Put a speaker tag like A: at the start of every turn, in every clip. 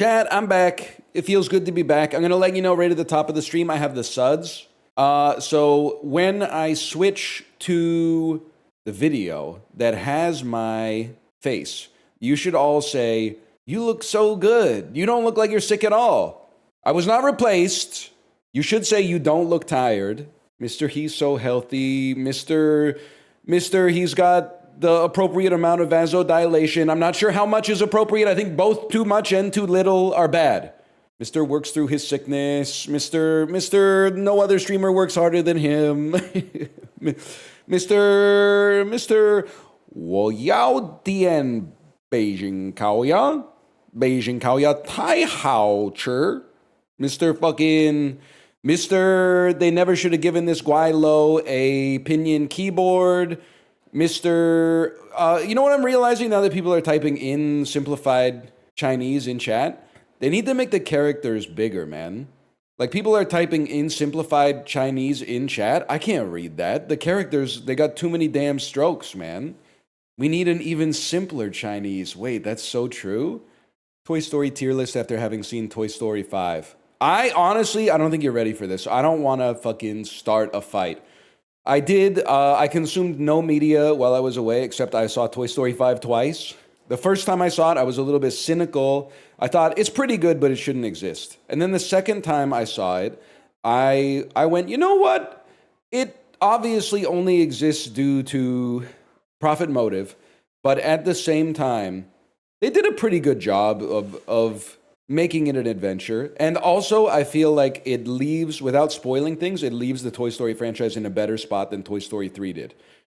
A: Chat, I'm back. It feels good to be back. I'm going to let you know right at the top of the stream, I have the suds. So when I switch to the video that has my face, you should all say, "You look so good. You don't look like you're sick at all." I was not replaced. You should say, "You don't look tired." Mr. He's so healthy. Mr. He's got the appropriate amount of vasodilation. I'm not sure how much is appropriate. I think both too much and too little are bad. Mr. works through his sickness. Mr. No other streamer works harder than him. Mr. 我要点 Beijing 烤鸭 Beijing 烤鸭太好吃 Mr. They never should have given this Guaylo a Pinyin keyboard. Mr. You know what I'm realizing now that people are typing in simplified Chinese in chat? They need to make the characters bigger, man. Like, people are typing in simplified Chinese in chat. I can't read that. The characters, they got too many damn strokes, man. We need an even simpler Chinese. Wait, that's so true? Toy Story tier list after having seen Toy Story 5. I don't think you're ready for this. I don't want to fucking start a fight. I consumed no media while I was away, except I saw Toy Story 5 twice. The first time I saw it, I was a little bit cynical. I thought, it's pretty good, but it shouldn't exist. And then the second time I saw it, I went, you know what? It obviously only exists due to profit motive, but at the same time, they did a pretty good job of making it an adventure. And also, I feel like it leaves, without spoiling things, it leaves the Toy Story franchise in a better spot than Toy Story 3 did.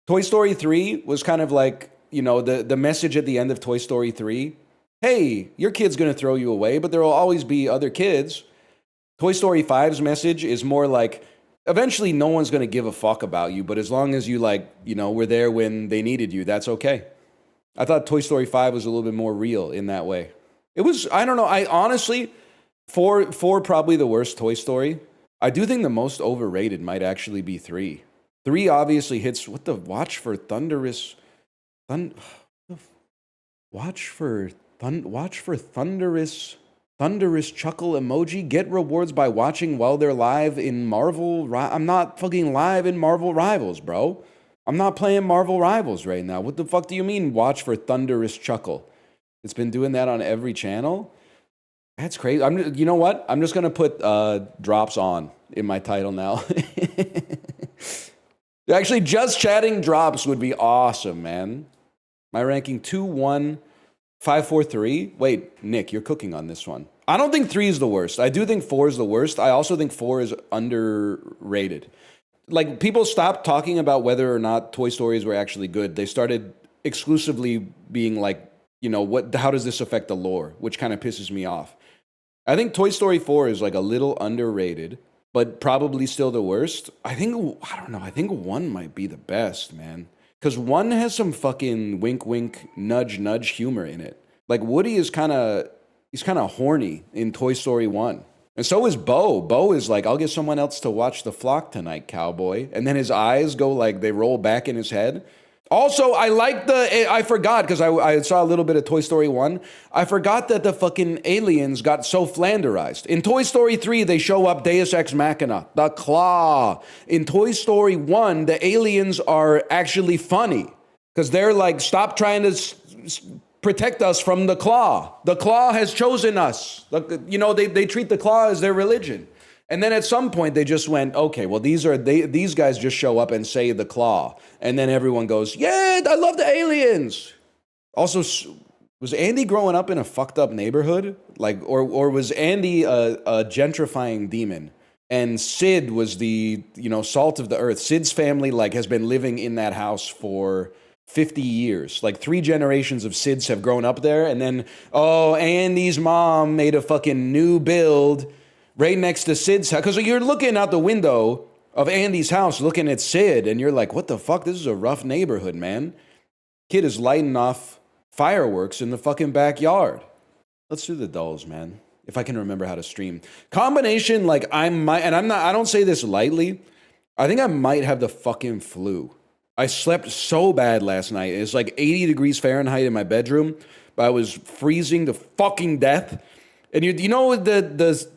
A: Toy Story 3 was kind of like, you know, the message at the end of Toy Story 3, hey, your kid's going to throw you away, but there will always be other kids. Toy Story 5's message is more like, eventually no one's going to give a fuck about you, but as long as you, like, you know, were there when they needed you, that's okay. I thought Toy Story 5 was a little bit more real in that way. It was, I don't know, I honestly, for probably the worst Toy Story, I do think the most overrated might actually be 3. 3 obviously hits, watch for thunderous chuckle emoji. Get rewards by watching while they're live in Marvel. I'm not fucking live in Marvel Rivals, bro. I'm not playing Marvel Rivals right now. What the fuck do you mean watch for thunderous chuckle? It's been doing that on every channel. That's crazy. You know what? I'm just gonna put drops on in my title now. Actually, just chatting drops would be awesome, man. My ranking 2, 1, 5, 4, 3. Wait, Nick, you're cooking on this one. I don't think 3 is the worst. I do think 4 is the worst. I also think 4 is underrated. Like, people stopped talking about whether or not Toy Stories were actually good. They started exclusively being like, you know, how does this affect the lore? Which kind of pisses me off. I think Toy Story 4 is like a little underrated, but probably still the worst. I think 1 might be the best, man. Because 1 has some fucking wink, wink, nudge, nudge humor in it. Like, Woody is he's kind of horny in Toy Story 1. And so is Bo. Bo is like, I'll get someone else to watch the flock tonight, cowboy. And then his eyes go like, they roll back in his head. Also, I forgot, because I saw a little bit of Toy Story 1. I forgot that the fucking aliens got so flanderized. In Toy Story 3, they show up Deus Ex Machina, the claw. In Toy Story 1, the aliens are actually funny, because they're like, stop trying to protect us from the claw. The claw has chosen us. You know, they treat the claw as their religion. And then at some point they just went, okay, well, these guys just show up and say the claw. And then everyone goes, yeah, I love the aliens. Also, was Andy growing up in a fucked up neighborhood? Like, or was Andy a gentrifying demon? And Sid was the, you know, salt of the earth. Sid's family, like, has been living in that house for 50 years. Like, 3 generations of Sids have grown up there. And then, Andy's mom made a fucking new build right next to Sid's house. Because you're looking out the window of Andy's house, looking at Sid, and you're like, what the fuck? This is a rough neighborhood, man. Kid is lighting off fireworks in the fucking backyard. Let's do the dolls, man. If I can remember how to stream. Combination, like, I don't say this lightly. I think I might have the fucking flu. I slept so bad last night. It's like 80 degrees Fahrenheit in my bedroom, but I was freezing to fucking death. And you know the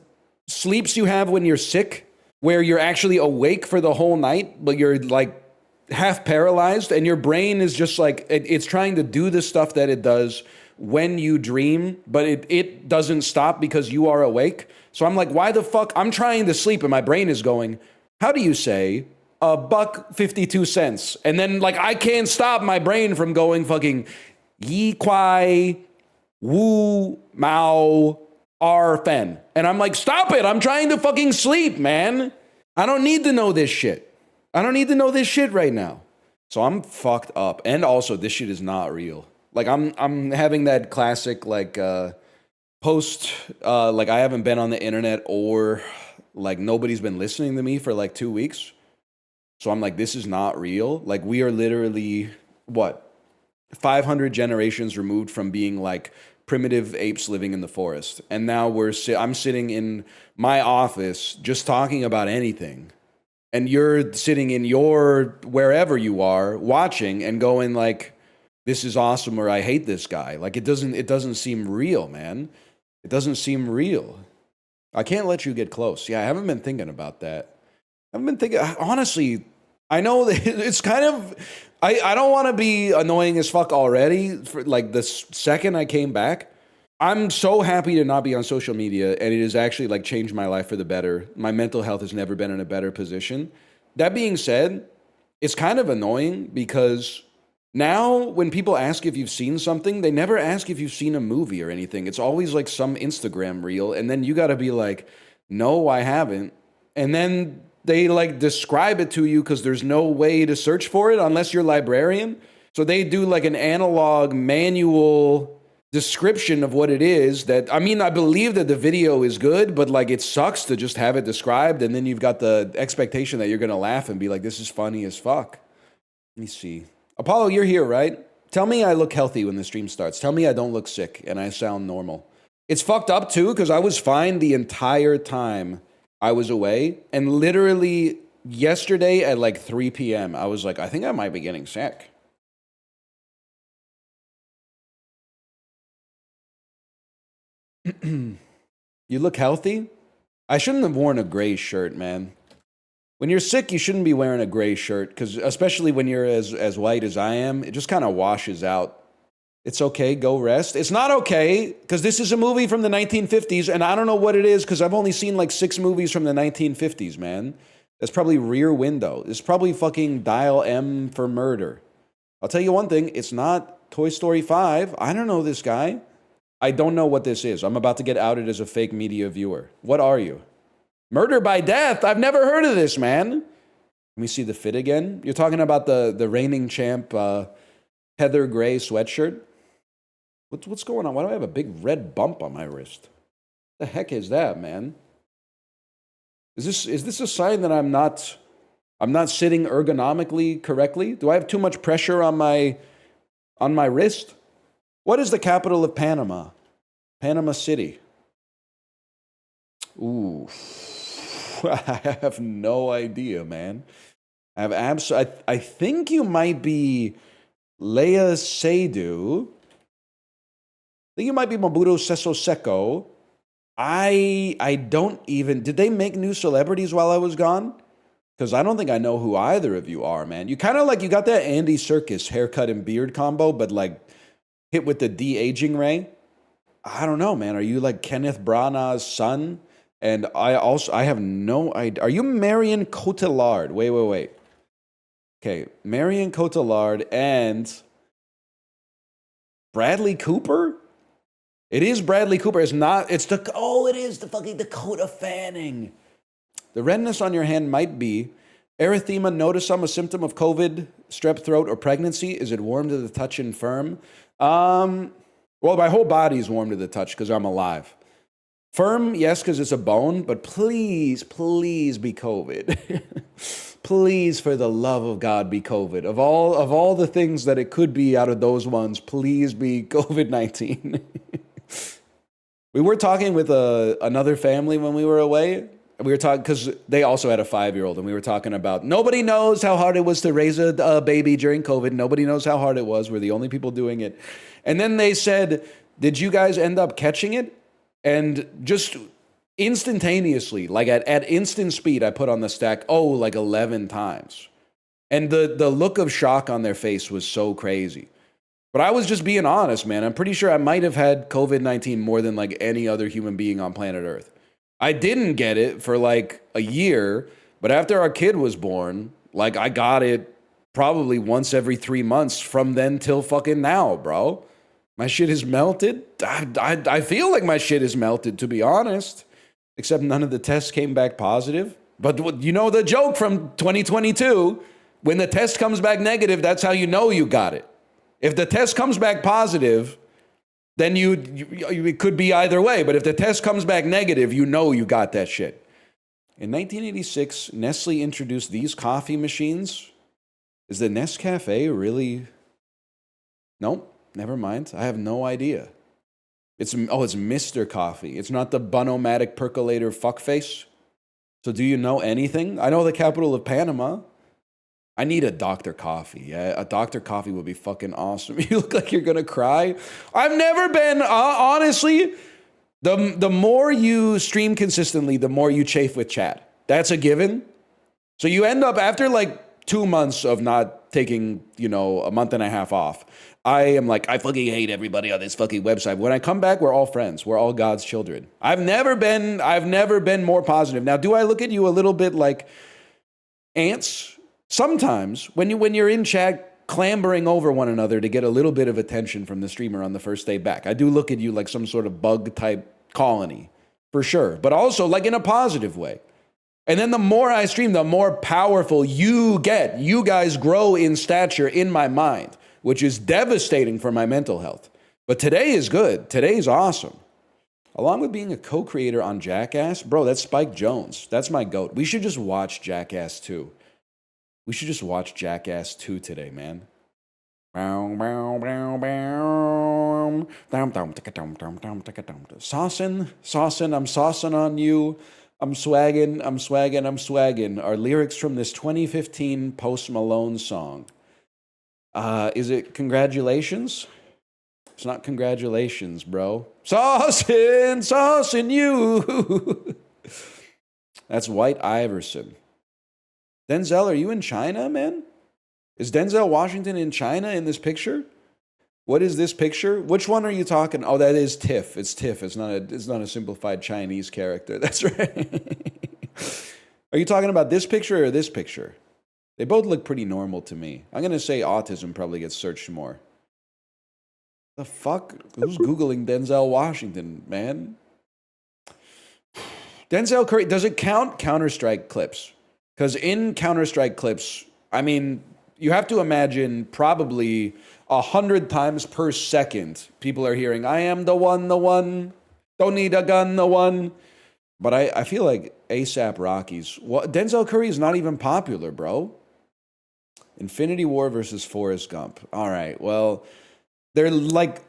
A: sleeps you have when you're sick, where you're actually awake for the whole night, but you're like half paralyzed, and your brain is just like it's trying to do the stuff that it does when you dream, but it doesn't stop because you are awake. So I'm like, why the fuck? I'm trying to sleep, and my brain is going, how do you say $1.52? And then like I can't stop my brain from going fucking yi kwai wu mao R fen. And I'm like, stop it. I'm trying to fucking sleep, man. I don't need to know this shit. I don't need to know this shit right now. So I'm fucked up. And also, this shit is not real. Like I'm having that classic like post like I haven't been on the internet, or like nobody's been listening to me for like 2 weeks. So I'm like, this is not real. Like we are literally what 500 generations removed from being like primitive apes living in the forest. And now I'm sitting in my office just talking about anything. And you're sitting in your wherever you are watching and going like, this is awesome, or I hate this guy. Like it doesn't seem real, man. It doesn't seem real. I can't let you get close. Yeah, I haven't been thinking about that. I haven't been thinking, honestly, I know that it's kind of, I don't want to be annoying as fuck already. For like the second I came back, I'm so happy to not be on social media, and it has actually like changed my life for the better. My mental health has never been in a better position. That being said, it's kind of annoying because now when people ask if you've seen something, they never ask if you've seen a movie or anything. It's always like some Instagram reel, and then you got to be like, no, I haven't. And then they like describe it to you because there's no way to search for it unless you're a librarian. So they do like an analog manual description of what it is. That, I mean, I believe that the video is good, but like it sucks to just have it described, and then you've got the expectation that you're gonna laugh and be like, this is funny as fuck. Let me see. Apollo, you're here, right? Tell me I look healthy when the stream starts. Tell me I don't look sick and I sound normal. It's fucked up too, because I was fine the entire time I was away, and literally yesterday at like 3 p.m. I was like, I think I might be getting sick. You look healthy? I shouldn't have worn a gray shirt, man. When you're sick, you shouldn't be wearing a gray shirt, because especially when you're as white as I am, it just kind of washes out. It's okay, go rest. It's not okay, because this is a movie from the 1950s, and I don't know what it is, because I've only seen like 6 movies from the 1950s, man. That's probably Rear Window. It's probably fucking Dial M for Murder. I'll tell you one thing, it's not Toy Story 5. I don't know this guy. I don't know what this is. I'm about to get outed as a fake media viewer. What are you? Murder by Death? I've never heard of this, man. Let me see the fit again. You're talking about the reigning champ Heather Gray sweatshirt? What's going on? Why do I have a big red bump on my wrist? The heck is that, man? Is this a sign that I'm not sitting ergonomically correctly? Do I have too much pressure on my wrist? What is the capital of Panama? Panama City. Ooh, I have no idea, man. I think you might be Leia Seydoux. I think you might be Mabuto Sessho Seko. I don't even... Did they make new celebrities while I was gone? Because I don't think I know who either of you are, man. You kind of like... You got that Andy Serkis haircut and beard combo, but like hit with the de-aging ray. I don't know, man. Are you like Kenneth Branagh's son? And I have no idea. Are you Marion Cotillard? Wait. Okay, Marion Cotillard and Bradley Cooper? It is Bradley Cooper. It's not, it is the fucking Dakota Fanning. The redness on your hand might be erythema nodosum, a symptom of COVID, strep throat, or pregnancy. Is it warm to the touch and firm? Well, my whole body is warm to the touch because I'm alive. Firm, yes, because it's a bone, but please be COVID. Please, for the love of God, be COVID. Of all the things that it could be out of those ones, please be COVID-19. We were talking with another family when we were away. We were talking because they also had a 5-year-old, and we were talking about nobody knows how hard it was to raise a baby during COVID. Nobody knows how hard it was. We're the only people doing it. And then they said, did you guys end up catching it? And just instantaneously, like at instant speed, I put on the stack, like 11 times. And the look of shock on their face was so crazy. But I was just being honest, man. I'm pretty sure I might have had COVID-19 more than like any other human being on planet Earth. I didn't get it for like a year, but after our kid was born, like I got it probably once every 3 months from then till fucking now, bro. My shit is melted. I feel like my shit is melted, to be honest. Except none of the tests came back positive. But you know the joke from 2022, when the test comes back negative, that's how you know you got it. If the test comes back positive, then it could be either way. But if the test comes back negative, you know you got that shit. In 1986, Nestle introduced these coffee machines. Is the Nescafe really? Nope, never mind. I have no idea. It's Mr. Coffee. It's not the Bunomatic percolator fuckface. So do you know anything? I know the capital of Panama. I need a Dr. Coffee. Yeah, a Dr. Coffee would be fucking awesome. You look like you're gonna cry. I've never been, honestly, the more you stream consistently, the more you chafe with chat. That's a given. So you end up, after like 2 months of not taking, a month and a half off, I am like, I fucking hate everybody on this fucking website. When I come back, we're all friends. We're all God's children. I've never been more positive. Now, do I look at you a little bit like ants? Sometimes when you're in chat clambering over one another to get a little bit of attention from the streamer on the first day back, I do look at you like some sort of bug type colony, for sure, but also like in a positive way. And then the more I stream, the more powerful you get. You guys grow in stature in my mind, which is devastating for my mental health. But today is good. Today is awesome. Along with being a co-creator on Jackass, bro, that's Spike Jonze. That's my goat. We should just watch Jackass 2. We should just watch Jackass 2 today, man. Saucin', I'm saucin' on you. I'm swaggin'. Are lyrics from this 2015 Post Malone song. Is it congratulations? It's not congratulations, bro. Saucin' you. That's White Iverson. Denzel, are you in China, man? Is Denzel Washington in China in this picture? What is this picture? Which one are you talking? Oh, that is Tiff. It's Tiff. It's not a simplified Chinese character. That's right. Are you talking about this picture or this picture? They both look pretty normal to me. I'm going to say autism probably gets searched more. The fuck? Who's Googling Denzel Washington, man? Denzel Curry, does it count Counter-Strike clips? Because in Counter-Strike clips, I mean, you have to imagine probably 100 times per second, people are hearing, I am the one, don't need a gun, the one. But I feel like ASAP Rocky's, Denzel Curry is not even popular, bro. Infinity War versus Forrest Gump. All right, well, they're like,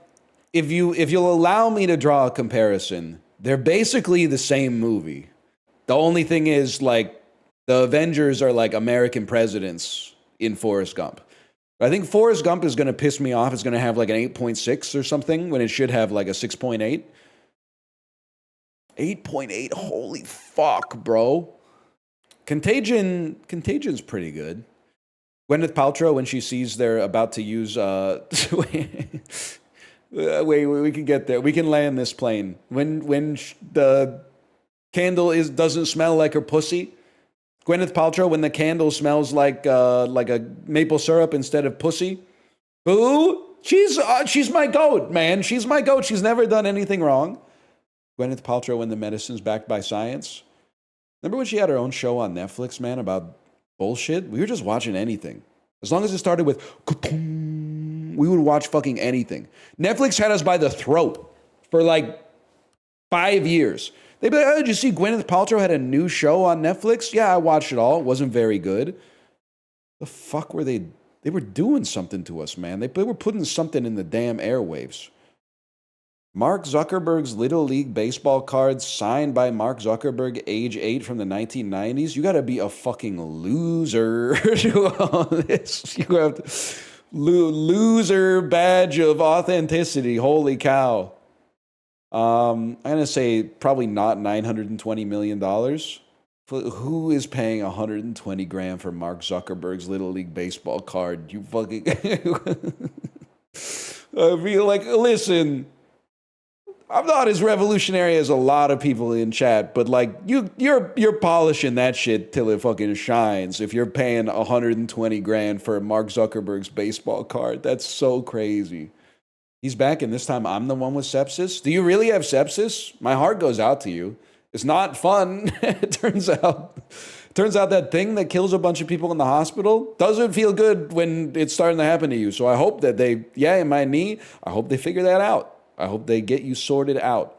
A: if you'll allow me to draw a comparison, they're basically the same movie. The only thing is, like, the Avengers are like American presidents in Forrest Gump. I think Forrest Gump is going to piss me off. It's going to have like an 8.6 or something when it should have like a 6.8. 8.8, holy fuck, bro. Contagion's pretty good. Gwyneth Paltrow, when she sees they're about to use... wait, we can get there. We can land this plane. When the candle doesn't smell like her pussy... Gwyneth Paltrow, when the candle smells like a maple syrup instead of pussy. Ooh, she's my goat, man. She's my goat. She's never done anything wrong. Gwyneth Paltrow, when the medicine's backed by science. Remember when she had her own show on Netflix, man, about bullshit? We were just watching anything. As long as it started with, we would watch fucking anything. Netflix had us by the throat for like 5 years. They'd be like, oh, did you see Gwyneth Paltrow had a new show on Netflix? Yeah, I watched it all. It wasn't very good. The fuck were they? They were doing something to us, man. They were putting something in the damn airwaves. Mark Zuckerberg's Little League baseball cards signed by Mark Zuckerberg, age 8 from the 1990s. You got to be a fucking loser to do all this. You have to, loser badge of authenticity. Holy cow. I'm going to say probably not $920 million. Who is paying 120 grand for Mark Zuckerberg's Little League Baseball card? You fucking... I mean, like, listen, I'm not as revolutionary as a lot of people in chat, but like, you're polishing that shit till it fucking shines. If you're paying 120 grand for Mark Zuckerberg's baseball card, that's so crazy. He's back, and this time I'm the one with sepsis. Do you really have sepsis? My heart goes out to you. It's not fun. It turns out that thing that kills a bunch of people in the hospital doesn't feel good when it's starting to happen to you. So I hope that in my knee, I hope they figure that out. I hope they get you sorted out.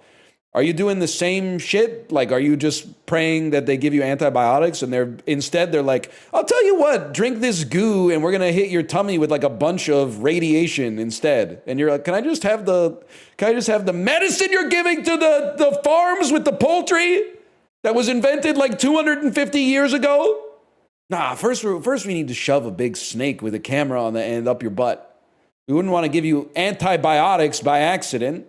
A: Are you doing the same shit? Like, are you just praying that they give you antibiotics and they're like, I'll tell you what, drink this goo and we're going to hit your tummy with like a bunch of radiation instead. And you're like, can I just have the medicine you're giving to the farms with the poultry that was invented like 250 years ago? Nah, first we need to shove a big snake with a camera on the end up your butt. We wouldn't want to give you antibiotics by accident.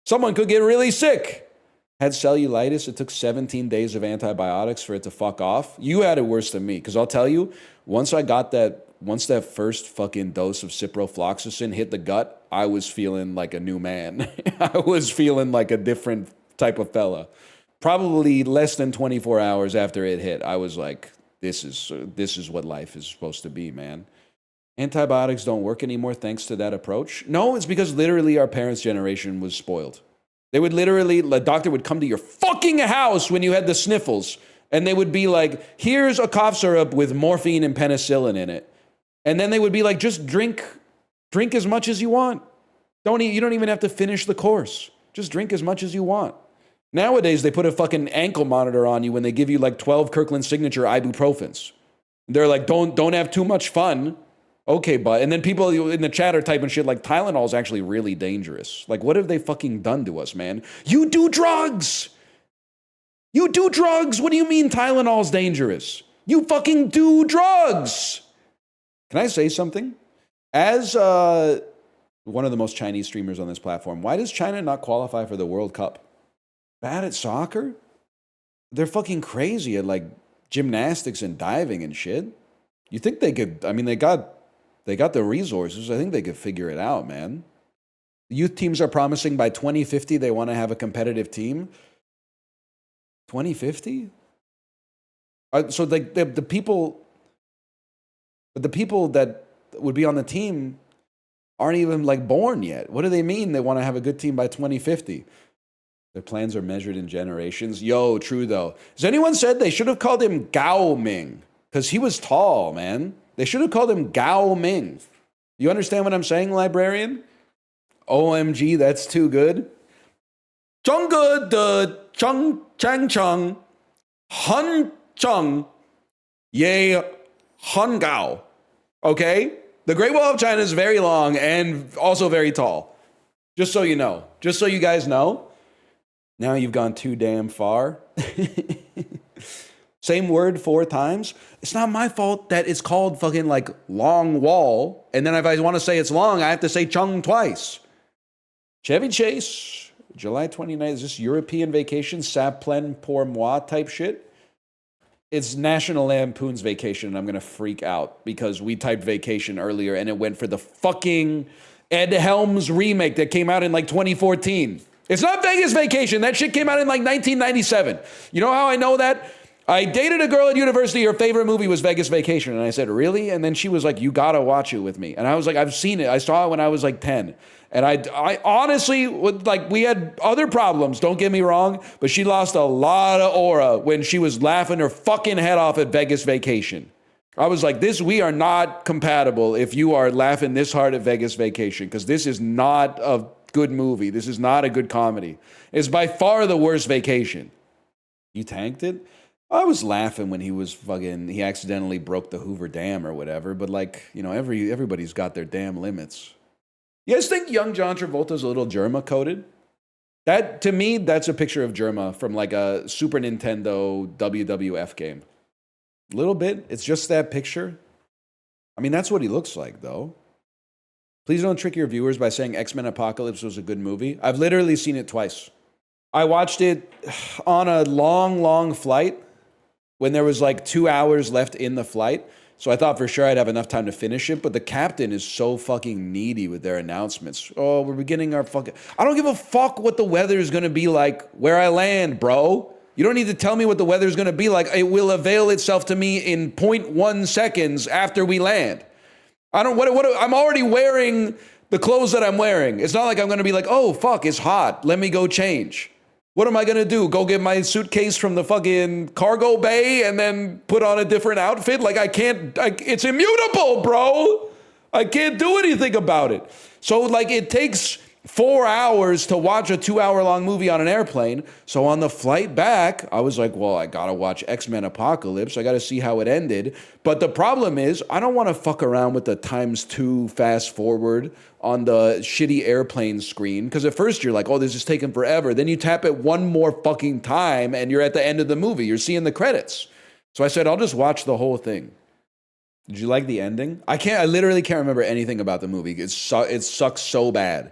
A: Someone could get really sick. Had cellulitis. It took 17 days of antibiotics for it to fuck off. You had it worse than me, because I'll tell you, once that first fucking dose of ciprofloxacin hit the gut, I was feeling like a new man. I was feeling like a different type of fella. Probably less than 24 hours after it hit, I was like, this is what life is supposed to be, man. Antibiotics don't work anymore thanks to that approach. No, it's because literally our parents' generation was spoiled. They would literally, the doctor would come to your fucking house when you had the sniffles, and they would be like, here's a cough syrup with morphine and penicillin in it. And then they would be like, just drink as much as you want. You don't even have to finish the course. Just drink as much as you want. Nowadays, they put a fucking ankle monitor on you when they give you like 12 Kirkland Signature ibuprofens. They're like, don't have too much fun. Okay, but, and then people in the chat are typing shit like Tylenol is actually really dangerous. Like, what have they fucking done to us, man? You do drugs! You do drugs! What do you mean Tylenol's dangerous? You fucking do drugs! Can I say something? As one of the most Chinese streamers on this platform, why does China not qualify for the World Cup? Bad at soccer? They're fucking crazy at like gymnastics and diving and shit. You think they could, I mean, they got the resources. I think they could figure it out, man. The youth teams are promising by 2050 they want to have a competitive team. 2050? So like the people that would be on the team aren't even like born yet. What do they mean they want to have a good team by 2050? Their plans are measured in generations. Yo, true though. Has anyone said they should have called him Gao Ming? Because he was tall, man. They should have called him Gao Ming. You understand what I'm saying, librarian? OMG, that's too good. Zhongge de Cheng Chang Cheng Han Cheng Ye Han Gao. Okay? The Great Wall of China is very long and also very tall. Just so you know. Just so you guys know. Now you've gone too damn far. Same word 4 times. It's not my fault that it's called fucking like long wall. And then if I want to say it's long, I have to say chung twice. Chevy Chase, July 29th. Is this European vacation? Ça plein pour moi type shit? It's National Lampoon's Vacation, and I'm going to freak out because we typed vacation earlier and it went for the fucking Ed Helms remake that came out in like 2014. It's not Vegas Vacation. That shit came out in like 1997. You know how I know that? I dated a girl at university. Her favorite movie was Vegas Vacation. And I said, really? And then she was like, you got to watch it with me. And I was like, I've seen it. I saw it when I was like 10. And I honestly, like, we had other problems, don't get me wrong, but she lost a lot of aura when she was laughing her fucking head off at Vegas Vacation. I was like, we are not compatible if you are laughing this hard at Vegas Vacation, because this is not a good movie. This is not a good comedy. It's by far the worst vacation. You tanked it? I was laughing when he accidentally broke the Hoover Dam or whatever, but like, you know, everybody's got their damn limits. You guys think young John Travolta's a little Jerma coated? That, to me, that's a picture of Jerma from like a Super Nintendo WWF game. A little bit. It's just that picture. I mean, that's what he looks like, though. Please don't trick your viewers by saying X-Men Apocalypse was a good movie. I've literally seen it twice. I watched it on a long, long flight when there was like 2 hours left in the flight. So I thought for sure I'd have enough time to finish it. But the captain is so fucking needy with their announcements. Oh, we're beginning our fucking... I don't give a fuck what the weather is going to be like where I land, bro. You don't need to tell me what the weather is going to be like. It will avail itself to me in 0.1 seconds after we land. I'm already wearing the clothes that I'm wearing. It's not like I'm going to be like, oh, fuck, it's hot. Let me go change. What am I going to do? Go get my suitcase from the fucking cargo bay and then put on a different outfit? Like, it's immutable, bro. I can't do anything about it. So, like, it takes 4 hours to watch a 2 hour long movie on an airplane. So on the flight back, I was like, well, I gotta watch X-Men Apocalypse. I gotta see how it ended. But the problem is, I don't want to fuck around with the ×2 fast forward on the shitty airplane screen. Because at first you're like, oh, this is taking forever. Then you tap it one more fucking time and you're at the end of the movie. You're seeing the credits. So I said, I'll just watch the whole thing. Did you like the ending? I literally can't remember anything about the movie. It sucks so bad.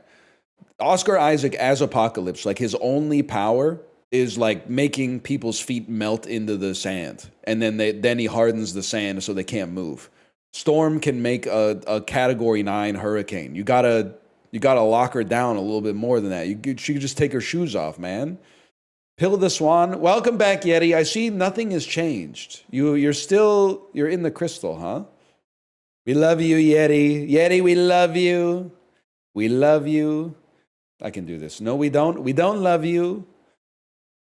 A: Oscar Isaac as Apocalypse, like his only power is like making people's feet melt into the sand. And then he hardens the sand so they can't move. Storm can make a category 9 hurricane. You gotta lock her down a little bit more than that. She could just take her shoes off, man. Pill the Swan, welcome back, Yeti. I see nothing has changed. You're in the crystal, huh? We love you, Yeti. Yeti, we love you. We love you. I can do this. No, we don't. We don't love you.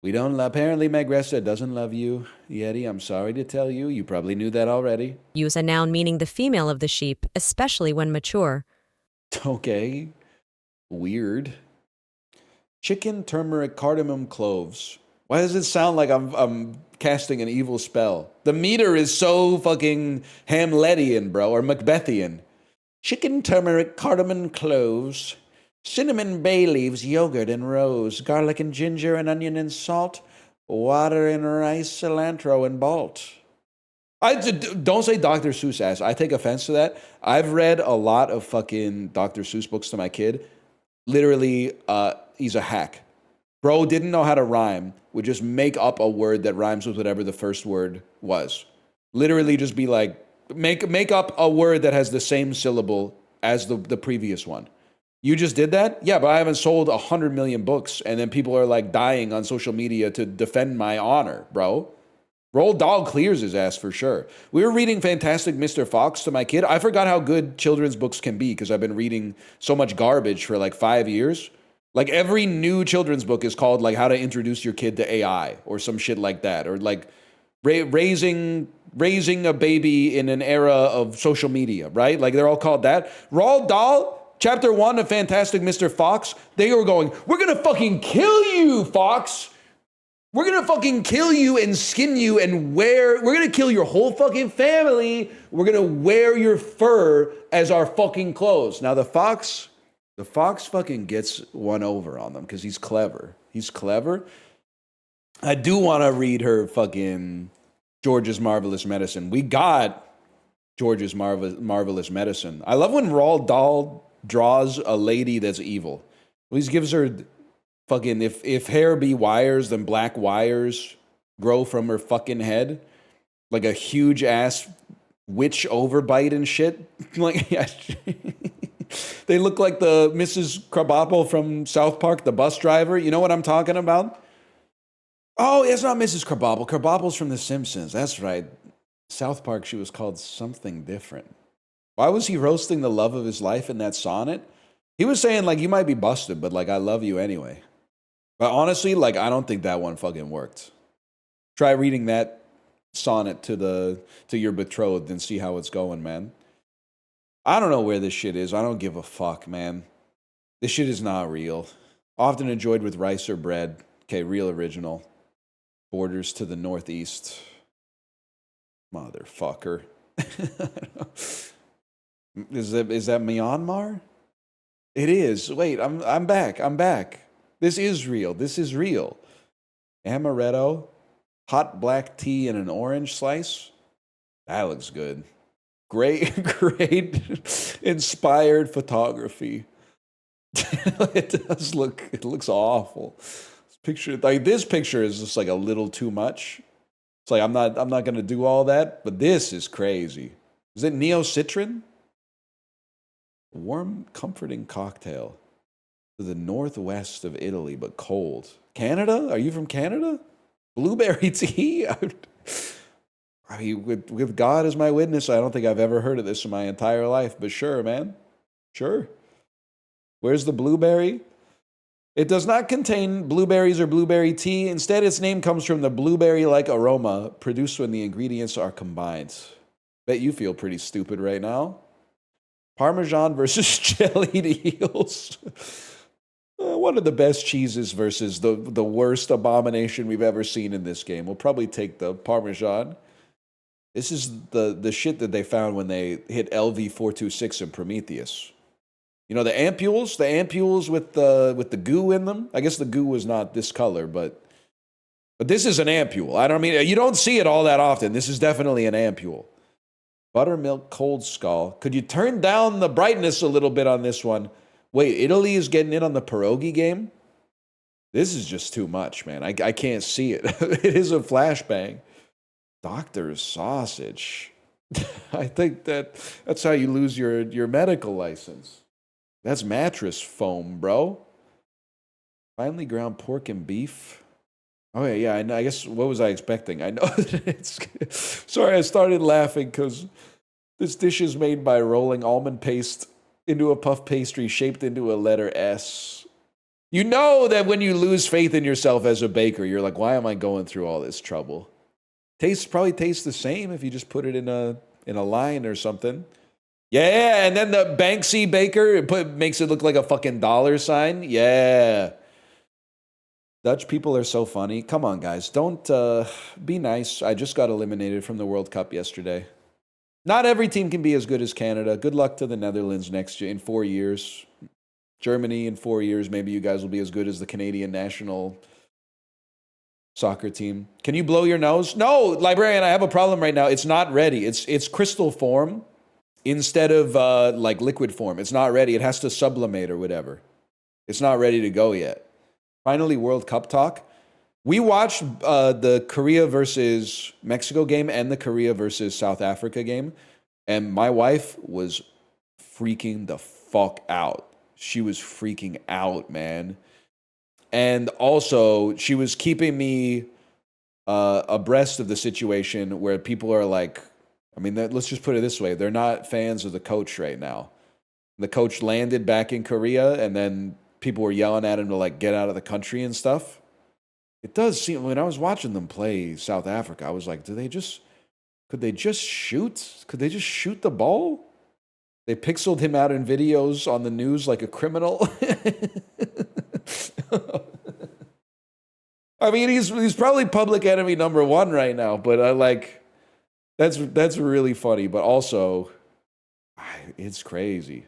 A: Apparently, Magressa doesn't love you, Yeti. I'm sorry to tell you. You probably knew that already.
B: Use a noun meaning the female of the sheep, especially when mature.
A: Okay. Weird. Chicken, turmeric, cardamom, cloves. Why does it sound like I'm casting an evil spell? The meter is so fucking Hamletian, bro, or Macbethian. Chicken, turmeric, cardamom, cloves. Cinnamon, bay leaves, yogurt, and rose. Garlic and ginger and onion and salt. Water and rice, cilantro and malt. Don't say Dr. Seuss ass. I take offense to that. I've read a lot of fucking Dr. Seuss books to my kid. Literally, he's a hack. Bro didn't know how to rhyme. Would just make up a word that rhymes with whatever the first word was. Literally just be like, make up a word that has the same syllable as the previous one. You just did that? Yeah, but I haven't sold 100 million books, and then people are like dying on social media to defend my honor, bro. Roald Dahl clears his ass for sure. We were reading Fantastic Mr. Fox to my kid. I forgot how good children's books can be because I've been reading so much garbage for like 5 years. Like every new children's book is called like How to Introduce Your Kid to AI or some shit like that. Or like raising a baby in an era of social media, right? Like they're all called that. Roald Dahl, Chapter 1 of Fantastic Mr. Fox, they were going, we're going to fucking kill you, Fox. We're going to fucking kill you and skin you and we're going to kill your whole fucking family. We're going to wear your fur as our fucking clothes. Now the fox fucking gets one over on them because he's clever. He's clever. I do want to read her fucking George's Marvelous Medicine. We got George's Marvelous Medicine. I love when Roald Dahl draws a lady that's evil. He gives her fucking, if hair be wires, then black wires grow from her fucking head. Like a huge ass witch overbite and shit. Like, yeah. They look like the Mrs. Krabappel from South Park, the bus driver. You know what I'm talking about? Oh, it's not Mrs. Krabappel. Krabappel's from The Simpsons. That's right. South Park, she was called something different. Why was he roasting the love of his life in that sonnet? He was saying, like, you might be busted, but, like, I love you anyway. But honestly, like, I don't think that one fucking worked. Try reading that sonnet to your betrothed and see how it's going, man. I don't know where this shit is. I don't give a fuck, man. This shit is not real. Often enjoyed with rice or bread. Okay, real original. Borders to the northeast. Motherfucker. Is that Myanmar? It is. Wait, I'm back. This is real. Amaretto, hot black tea and an orange slice. That looks good. Great, great inspired photography. It does look, it looks awful. This picture is just like a little too much. It's like I'm not gonna do all that, but this is crazy. Is it neocitrin? Warm, comforting cocktail to the northwest of Italy, but cold. Canada? Are you from Canada? Blueberry tea? I mean, with God as my witness, I don't think I've ever heard of this in my entire life, but sure, man. Sure. Where's the blueberry? It does not contain blueberries or blueberry tea. Instead, its name comes from the blueberry-like aroma produced when the ingredients are combined. Bet you feel pretty stupid right now. Parmesan versus jellied eels. One of the best cheeses versus the worst abomination we've ever seen in this game. We'll probably take the Parmesan. This is the shit that they found when they hit LV-426 in Prometheus. You know, the ampules with the goo in them? I guess the goo was not this color, but this is an ampule. You don't see it all that often. This is definitely an ampule. Buttermilk Cold Skull. Could you turn down the brightness a little bit on this one? Wait, Italy is getting in on the pierogi game? This is just too much, man. I can't see it. It is a flashbang. Doctor's sausage. I think that's how you lose your medical license. That's mattress foam, bro. Finely ground pork and beef. Oh, yeah, I know. I guess, what was I expecting? I know that it's... Sorry, I started laughing because this dish is made by rolling almond paste into a puff pastry shaped into a letter S. You know that when you lose faith in yourself as a baker, you're like, why am I going through all this trouble? Probably tastes the same if you just put it in a line or something. Yeah, and then the Banksy baker makes it look like a fucking dollar sign. Yeah. Dutch people are so funny. Come on, guys. Don't be nice. I just got eliminated from the World Cup yesterday. Not every team can be as good as Canada. Good luck to the Netherlands next year in 4 years. Germany in 4 years. Maybe you guys will be as good as the Canadian national soccer team. Can you blow your nose? No, librarian, I have a problem right now. It's not ready. It's crystal form instead of like liquid form. It's not ready. It has to sublimate or whatever. It's not ready to go yet. Finally, World Cup talk. We watched the Korea versus Mexico game and the Korea versus South Africa game, and my wife was freaking the fuck out. She was freaking out, man. And also, she was keeping me abreast of the situation where people are like, let's just put it this way. They're not fans of the coach right now. The coach landed back in Korea, and then people were yelling at him to like get out of the country and stuff. It does seem, when I was watching them play South Africa, I was like, could they just shoot? Could they just shoot the ball? They pixeled him out in videos on the news like a criminal. I mean, he's probably public enemy number one right now, but I like, that's really funny, but also, it's crazy.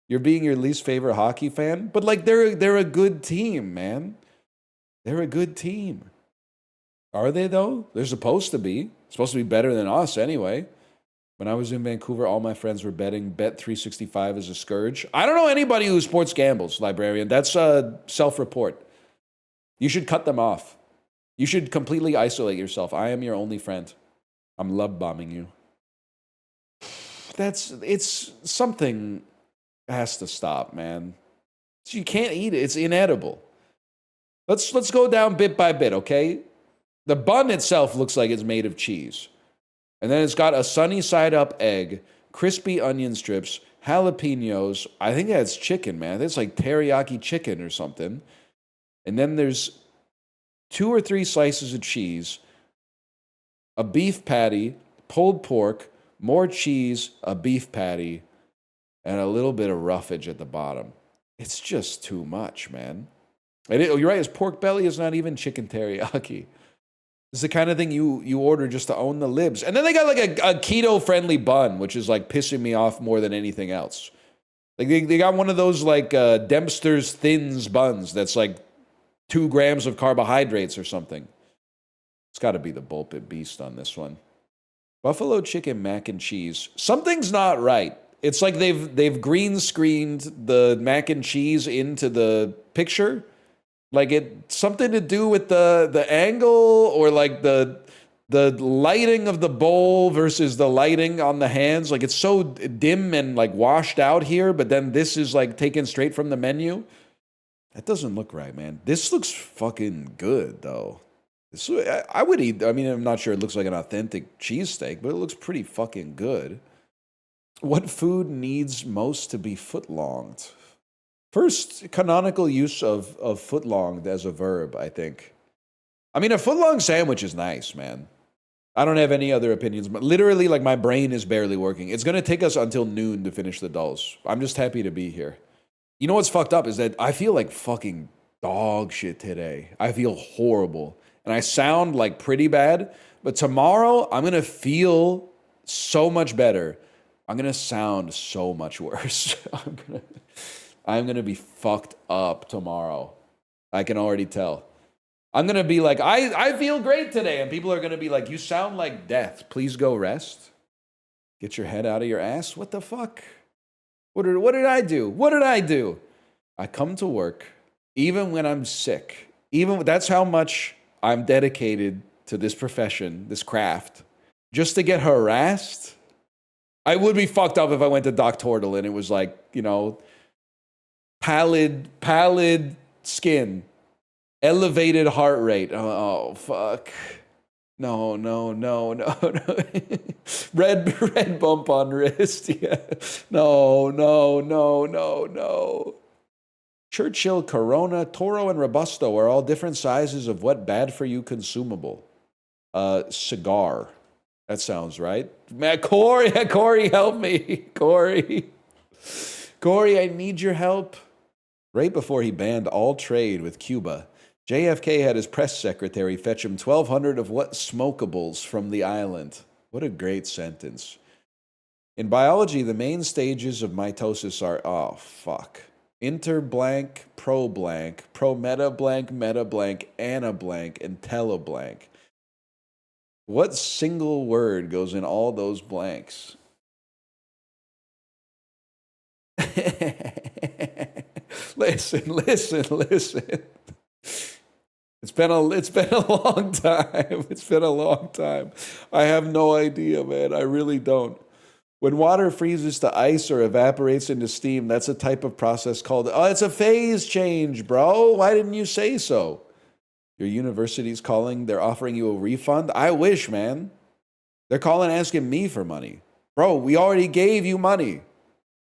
A: You're being your least favorite hockey fan, but like they're a good team, man. They're a good team. Are they though? They're supposed to be. Supposed to be better than us anyway. When I was in Vancouver, all my friends were betting Bet365 is a scourge. I don't know anybody who sports gambles, librarian. That's a self-report. You should cut them off. You should completely isolate yourself. I am your only friend. I'm love bombing you. It's something has to stop, man. You can't eat it. It's inedible. Let's go down bit by bit, okay? The bun itself looks like it's made of cheese. And then it's got a sunny side up egg, crispy onion strips, jalapenos. I think that's chicken, man. That's like teriyaki chicken or something. And then there's 2 or 3 slices of cheese, a beef patty, pulled pork, more cheese, a beef patty, and a little bit of roughage at the bottom. It's just too much, man. And you're right, his pork belly is not even chicken teriyaki. It's the kind of thing you order just to own the libs. And then they got like a keto-friendly bun, which is like pissing me off more than anything else. Like they got one of those like Dempster's Thins buns that's like 2 grams of carbohydrates or something. It's got to be the Bullpit Beast on this one. Buffalo chicken mac and cheese. Something's not right. It's like they've green screened the mac and cheese into the picture. Like it's something to do with the angle or like the lighting of the bowl versus the lighting on the hands. Like it's so dim and like washed out here, but then this is like taken straight from the menu. That doesn't look right, man. This looks fucking good though. I would eat. I mean, I'm not sure it looks like an authentic cheesesteak, but it looks pretty fucking good. What food needs most to be footlonged? First canonical use of footlonged as a verb, I think. I mean, a footlong sandwich is nice, man. I don't have any other opinions, but literally, like, my brain is barely working. It's going to take us until noon to finish the dolls. I'm just happy to be here. You know what's fucked up is that I feel like fucking dog shit today. I feel horrible. And I sound like pretty bad, but tomorrow I'm going to feel so much better. I'm going to sound so much worse. I'm going to be fucked up tomorrow. I can already tell. I'm going to be like, I feel great today. And people are going to be like, you sound like death. Please go rest. Get your head out of your ass. What the fuck? What did I do? What did I do? I come to work even when I'm sick. That's how much I'm dedicated to this profession, this craft, just to get harassed. I would be fucked up if I went to Doc Tortle and it was like, you know, pallid skin, elevated heart rate. Oh fuck. No. Red bump on wrist. Yeah. No. Churchill, Corona, Toro, and Robusto are all different sizes of what bad for you consumable. Cigar. That sounds right. Man, Kory, help me. Kory, I need your help. Right before he banned all trade with Cuba, JFK had his press secretary fetch him 1,200 of what smokables from the island. What a great sentence. In biology, the main stages of mitosis are, oh, fuck. Interblank, problank, prometa blank, meta blank, ana blank, and teleblank. What single word goes in all those blanks? Listen. It's been a long time. It's been a long time. I have no idea, man. I really don't. When water freezes to ice or evaporates into steam, that's a type of process called, it's a phase change, bro. Why didn't you say so? Your university's calling, they're offering you a refund? I wish, man. They're calling asking me for money. Bro, we already gave you money.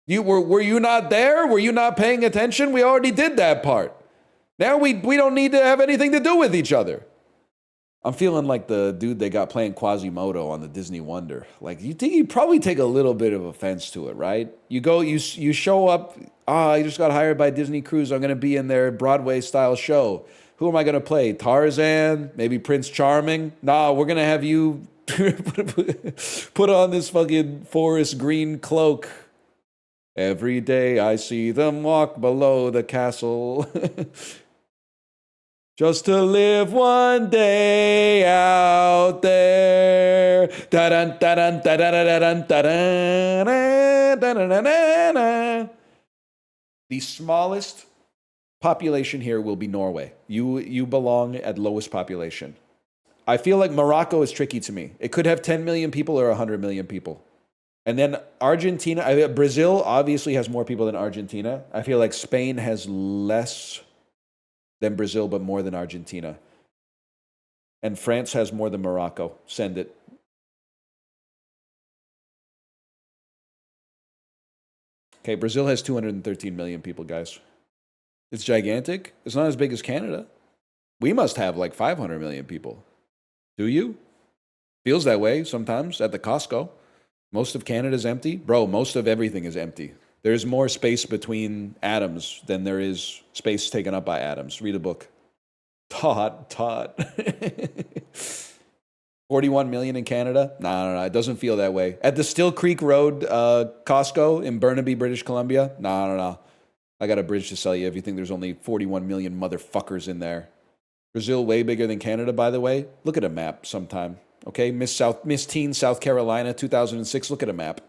A: Were you not there? Were you not paying attention? We already did that part. Now we don't need to have anything to do with each other. I'm feeling like the dude they got playing Quasimodo on the Disney Wonder. Like, you probably take a little bit of offense to it, right? You show up, I just got hired by Disney Cruise. I'm going to be in their Broadway-style show. Who am I going to play? Tarzan? Maybe Prince Charming? Nah, we're going to have you put on this fucking forest green cloak. Every day I see them walk below the castle. Just to live one day out there. Da-dun, da-dun, da-dun, da-dun, da-dun. The smallest population here will be Norway. You belong at lowest population. I feel like Morocco is tricky to me. It could have 10 million people or 100 million people. And then Argentina, Brazil obviously has more people than Argentina. I feel like Spain has less than Brazil, but more than Argentina. And France has more than Morocco. Send it. Okay, Brazil has 213 million people, guys. It's gigantic. It's not as big as Canada. We must have like 500 million people. Do you? Feels that way sometimes at the Costco. Most of Canada's empty. Bro, most of everything is empty. There's more space between atoms than there is space taken up by atoms. Read a book. Todd. 41 million in Canada? No. It doesn't feel that way. At the Still Creek Road Costco in Burnaby, British Columbia? No. I got a bridge to sell you if you think there's only 41 million motherfuckers in there. Brazil way bigger than Canada, by the way. Look at a map sometime. Okay, Miss Teen, South Carolina, 2006. Look at a map.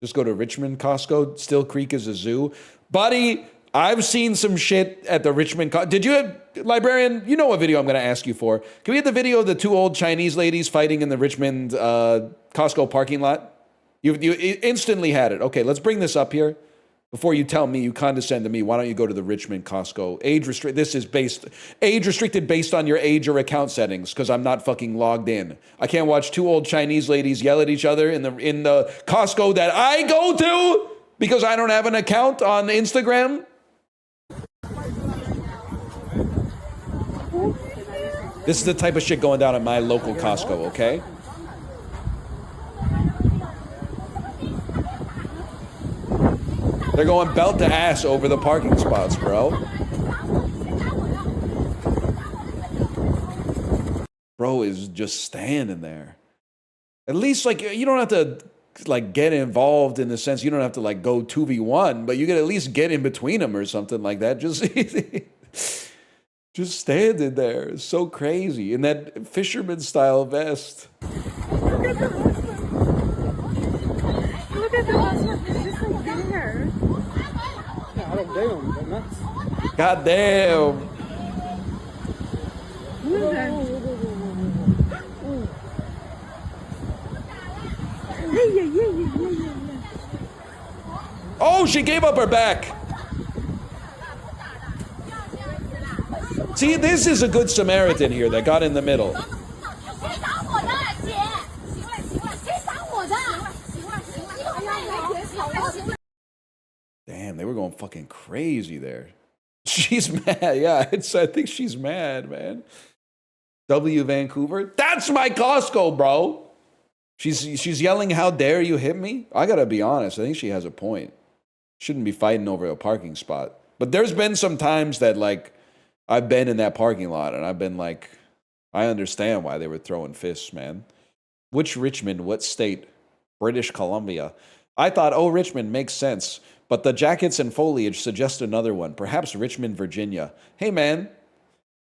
A: Just go to Richmond Costco. Still Creek is a zoo. Buddy, I've seen some shit at the Richmond Did you have, librarian, you know what video I'm going to ask you for. Can we get the video of the two old Chinese ladies fighting in the Richmond Costco parking lot? You instantly had it. Okay, let's bring this up here. Before you tell me, you condescend to me, why don't you go to the Richmond Costco? This is age restricted based on your age or account settings, because I'm not fucking logged in. I can't watch two old Chinese ladies yell at each other in the Costco that I go to because I don't have an account on Instagram. This is the type of shit going down at my local Costco, okay? They're going belt to ass over the parking spots, bro. Bro is just standing there. At least, like, you don't have to, like, get involved in the sense you don't have to, like, go 2v1, but you can at least get in between them or something like that. Just standing there. It's so crazy. In that fisherman-style vest.
C: Look at the husband. He's just, like, getting her. Yeah, I don't blame him. They're nuts.
A: God damn.
C: Who is that? Yeah.
A: Oh, she gave up her back. See, this is a good Samaritan here that got in the middle. Damn, they were going fucking crazy there. She's mad. Yeah, I think she's mad, man. W Vancouver. That's my Costco, bro. She's yelling, "How dare you hit me?" I gotta be honest. I think she has a point. Shouldn't be fighting over a parking spot. But there's been some times that, like, I've been in that parking lot and I've been like, I understand why they were throwing fists, man. Which Richmond? What state? British Columbia. I thought, oh, Richmond makes sense. But the jackets and foliage suggest another one. Perhaps Richmond, Virginia. Hey, man,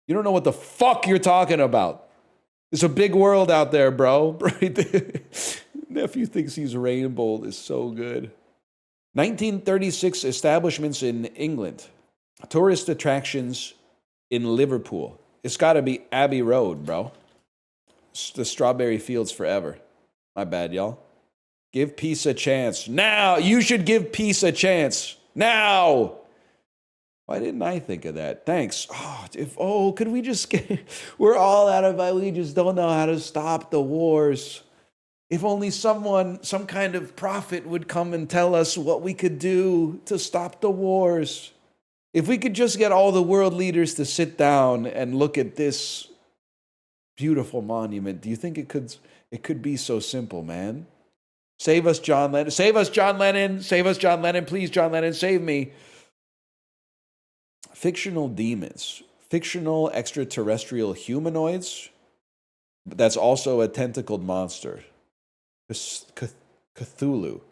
A: you don't know what the fuck you're talking about. There's a big world out there, bro. Nephew thinks he's rainbow. Is so good. 1936 establishments in England. Tourist attractions in Liverpool. It's got to be Abbey Road, bro. The strawberry fields forever. My bad, y'all. Give peace a chance. Now! You should give peace a chance. Now! Why didn't I think of that? Thanks. Could we just get... We're all out of... We just don't know how to stop the wars. If only some kind of prophet would come and tell us what we could do to stop the wars. If we could just get all the world leaders to sit down and look at this beautiful monument, do you think it could be so simple, man? Save us, John Lennon. Save us, John Lennon. Save us, John Lennon. Please, John Lennon, save me. Fictional demons. Fictional extraterrestrial humanoids. But that's also a tentacled monster. Cthulhu.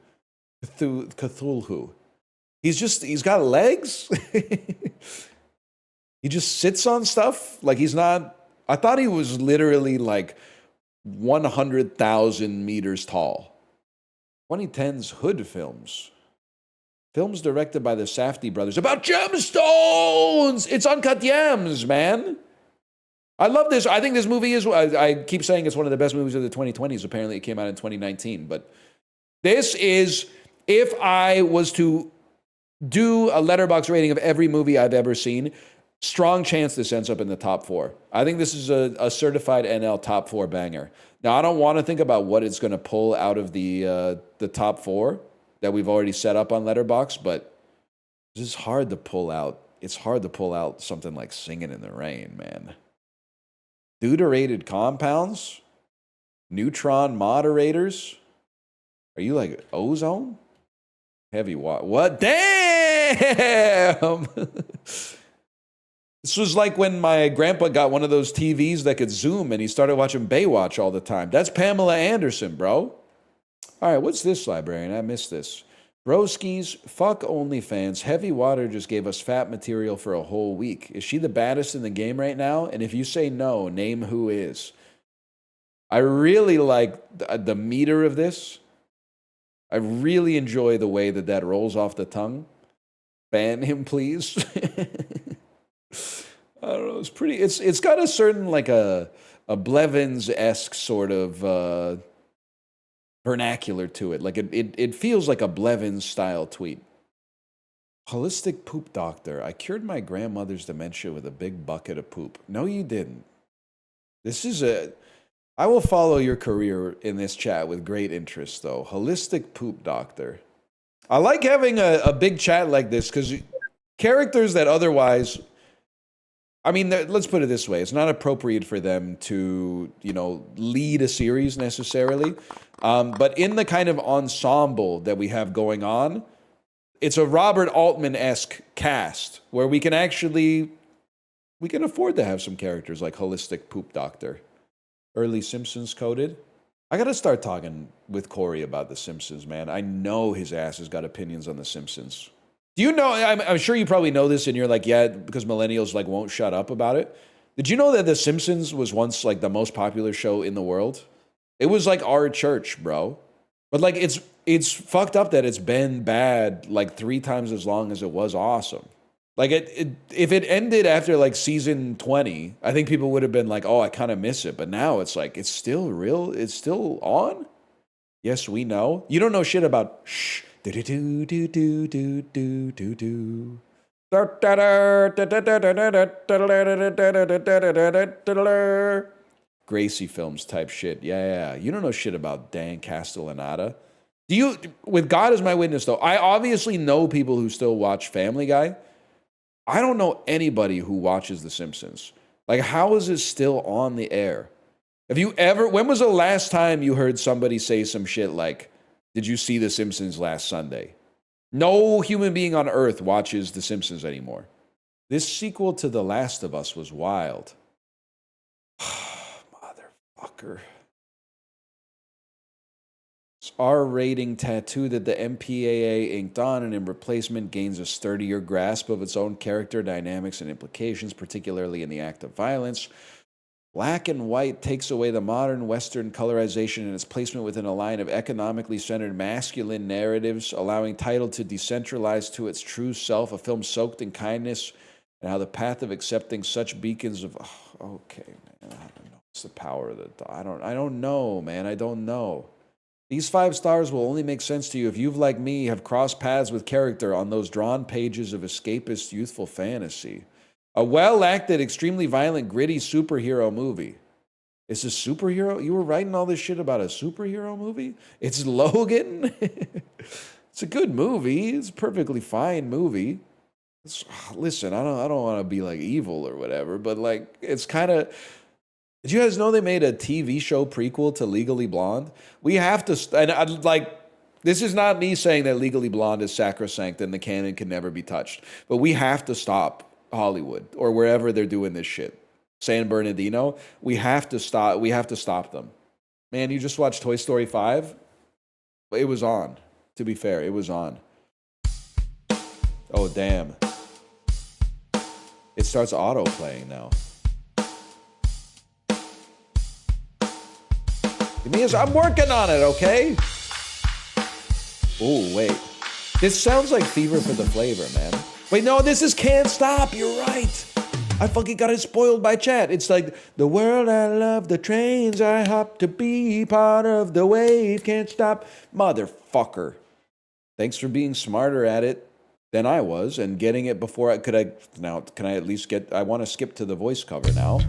A: He's got legs. He just sits on stuff. Like he's not, I thought he was literally like 100,000 meters tall. 2010's Hood films. Films directed by the Safdie brothers about gemstones. It's Uncut Gems, man. I love this. I think this movie is, I keep saying it's one of the best movies of the 2020s. Apparently it came out in 2019. But this is, if I was to do a letterbox rating of every movie I've ever seen, strong chance this ends up in the top 4. I think this is a certified NL top 4 banger. Now, I don't want to think about what it's going to pull out of the top 4 that we've already set up on Letterbox, but this is hard to pull out. It's hard to pull out something like Singing in the Rain, man. Deuterated compounds? Neutron moderators? Are you like ozone? Heavy water. What? Damn! This was like when my grandpa got one of those TVs that could zoom and he started watching Baywatch all the time. That's Pamela Anderson, bro. All right, what's this, librarian? I missed this. Broskies, fuck OnlyFans. Heavy Water just gave us fat material for a whole week. Is she the baddest in the game right now? And if you say no, name who is. I really like the meter of this. I really enjoy the way that rolls off the tongue. Ban him, please. I don't know. It's pretty. It's got a certain like a Blevins-esque sort of vernacular to it. Like it feels like a Blevins style tweet. Holistic poop doctor. I cured my grandmother's dementia with a big bucket of poop. No, you didn't. I will follow your career in this chat with great interest, though. Holistic poop doctor. I like having a big chat like this because characters that otherwise, I mean, let's put it this way. It's not appropriate for them to, lead a series necessarily. But in the kind of ensemble that we have going on, it's a Robert Altman-esque cast where we can afford to have some characters like Holistic Poop Doctor. Early Simpsons coded. I got to start talking with Kory about The Simpsons, man. I know his ass has got opinions on The Simpsons. Do you know, I'm sure you probably know this and you're like, yeah, because millennials like won't shut up about it. Did you know that The Simpsons was once like the most popular show in the world? It was like our church, bro. But like it's fucked up that it's been bad like 3 times as long as it was awesome. Like if it ended after like season 20, I think people would have been like, "Oh, I kind of miss it." But now it's like it's still real. It's still on. Yes, we know. You don't know shit about shh. Do do do do do do do do do. Gracie Films type shit. Yeah. You don't know shit about Dan Castellaneta. Do you? With God as my witness, though, I obviously know people who still watch Family Guy. I don't know anybody who watches The Simpsons. Like, how is it still on the air? When was the last time you heard somebody say some shit like, did you see The Simpsons last Sunday? No human being on earth watches The Simpsons anymore. This sequel to The Last of Us was wild. Motherfucker. R-rating tattoo that the MPAA inked on and in replacement gains a sturdier grasp of its own character, dynamics, and implications, particularly in the act of violence. Black and white takes away the modern Western colorization and its placement within a line of economically centered masculine narratives, allowing title to decentralize to its true self, a film soaked in kindness, and how the path of accepting such beacons of... okay, man, I don't know. It's the power of the... I don't know, man. I don't know. These 5 stars will only make sense to you if you've, like me, have crossed paths with character on those drawn pages of escapist youthful fantasy. A well-acted, extremely violent, gritty superhero movie. It's a superhero? You were writing all this shit about a superhero movie? It's Logan? It's a good movie. It's a perfectly fine movie. Listen, I don't want to be like evil or whatever, but like it's kind of... Did you guys know they made a TV show prequel to Legally Blonde? We have to, and I'd like, this is not me saying that Legally Blonde is sacrosanct and the canon can never be touched, but we have to stop Hollywood or wherever they're doing this shit. San Bernardino, we have to stop them. Man, you just watched Toy Story 5? It was on, to be fair, it was on. Oh, damn. It starts auto-playing now. I'm working on it, okay? Oh, wait. This sounds like Fever for the Flavor, man. Wait, no, this is Can't Stop. You're right. I fucking got it spoiled by chat. It's like, the world I love, the trains I hop to be part of the wave. Can't stop. Motherfucker. Thanks for being smarter at it than I was and getting it before can I at least get... I want to skip to the voice cover now.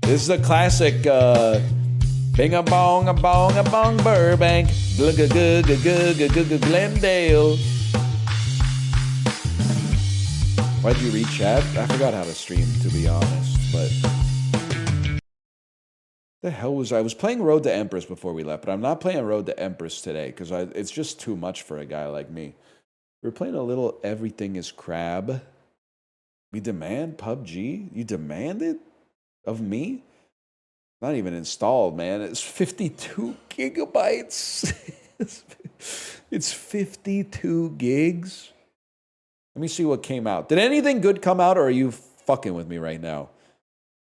A: This is a classic bing a bong Burbank Glendale. Why'd you read chat? I forgot how to stream, to be honest, but the hell was I was playing Road to Empress before we left, but I'm not playing Road to Empress today because it's just too much for a guy like me. We're playing a little Everything is Crab. We demand PUBG? You demand it? Of me? Not even installed, man. It's 52 gigabytes. It's 52 gigs. Let me see what came out. Did anything good come out, or are you fucking with me right now?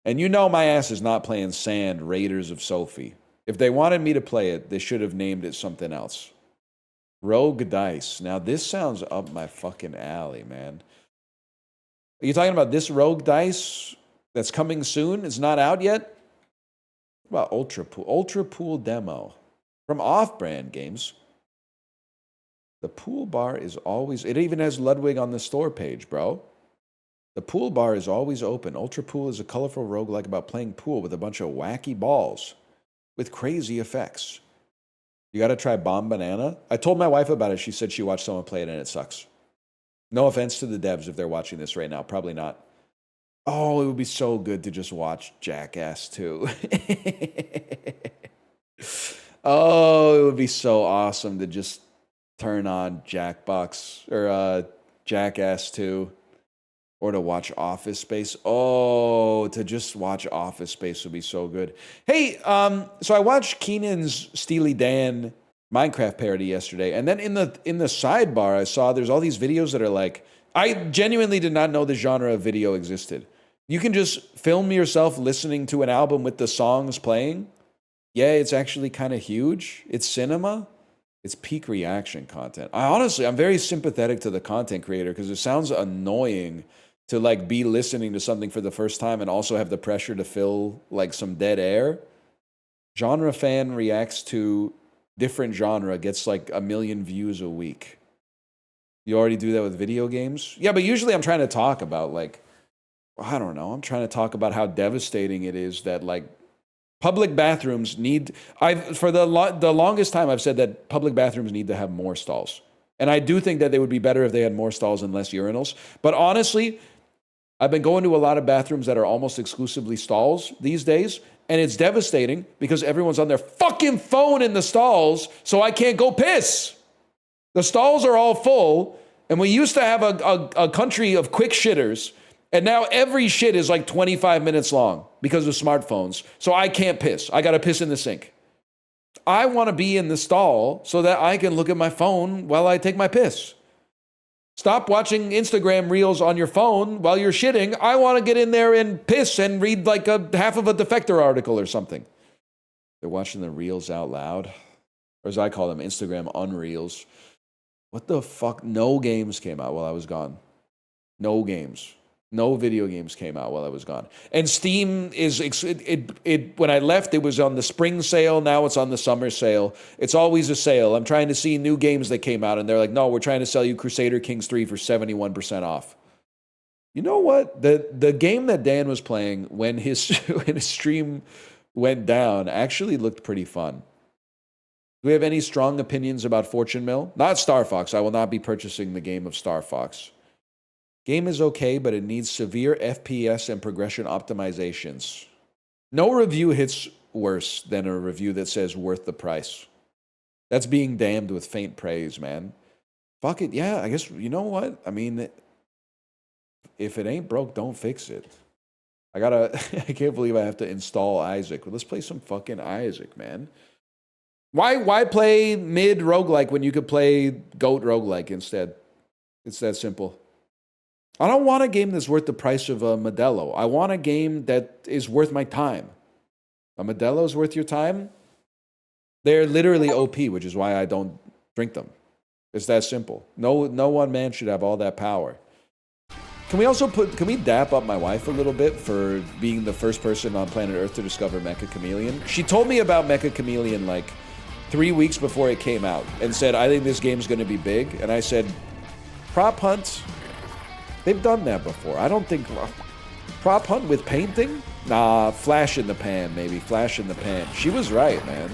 A: And you know my ass is not playing Sand Raiders of Sophie. If they wanted me to play it, they should have named it something else. Rogue Dice. Now, this sounds up my fucking alley, man. Are you talking about this Rogue Dice that's coming soon? It's not out yet? What about Ultra Pool? Ultra Pool demo from Off-Brand Games. The pool bar is always... It even has Ludwig on the store page, bro. The pool bar is always open. Ultra Pool is a colorful roguelike about playing pool with a bunch of wacky balls with crazy effects. You got to try Bomb Banana. I told my wife about it. She said she watched someone play it and it sucks. No offense to the devs if they're watching this right now. Probably not. Oh, it would be so good to just watch Jackass 2. Oh, it would be so awesome to just turn on Jackbox or Jackass 2. Or to watch Office Space. Oh, to just watch Office Space would be so good. Hey, so I watched Keenan's Steely Dan Minecraft parody yesterday, and then in the sidebar, I saw there's all these videos that are like, I genuinely did not know the genre of video existed. You can just film yourself listening to an album with the songs playing. Yeah, it's actually kind of huge. It's cinema. It's peak reaction content. I'm very sympathetic to the content creator because it sounds annoying to like be listening to something for the first time and also have the pressure to fill like some dead air. Genre fan reacts to different genre, gets like 1 million views a week. You already do that with video games? Yeah, but usually I'm trying to talk about like, I don't know, I'm trying to talk about how devastating it is that like public bathrooms need, for the longest time I've said that public bathrooms need to have more stalls. And I do think that they would be better if they had more stalls and less urinals. But honestly, I've been going to a lot of bathrooms that are almost exclusively stalls these days, and it's devastating because everyone's on their fucking phone in the stalls, so I can't go piss. The stalls are all full, and we used to have a country of quick shitters, and now every shit is like 25 minutes long because of smartphones, so I can't piss. I gotta piss in the sink. I want to be in the stall so that I can look at my phone while I take my piss. Stop watching Instagram reels on your phone while you're shitting. I want to get in there and piss and read like half of a defector article or something. They're watching the reels out loud. Or as I call them, Instagram unreels. What the fuck? No games came out while I was gone. No games. No video games came out while I was gone. And Steam is, when I left, it was on the spring sale. Now it's on the summer sale. It's always a sale. I'm trying to see new games that came out, and they're like, no, we're trying to sell you Crusader Kings 3 for 71% off. You know what? The game that Dan was playing when his stream went down actually looked pretty fun. Do we have any strong opinions about Fortune Mill? Not Star Fox. I will not be purchasing the game of Star Fox. Game is okay, but it needs severe FPS and progression optimizations. No review hits worse than a review that says worth the price. That's being damned with faint praise, man. Fuck it, yeah, I guess, you know what? I mean, if it ain't broke, don't fix it. I can't believe I have to install Isaac. Well, let's play some fucking Isaac, man. Why play mid roguelike when you could play goat roguelike instead? It's that simple. I don't want a game that's worth the price of a Modelo. I want a game that is worth my time. A Modelo is worth your time? They're literally OP, which is why I don't drink them. It's that simple. No one man should have all that power. Can we dap up my wife a little bit for being the first person on planet Earth to discover Mecha Chameleon? She told me about Mecha Chameleon like 3 weeks before it came out and said, I think this game's going to be big. And I said, prop hunts? They've done that before. I don't think... Prop hunt with painting? Nah, flash in the pan, maybe. Flash in the pan. She was right, man.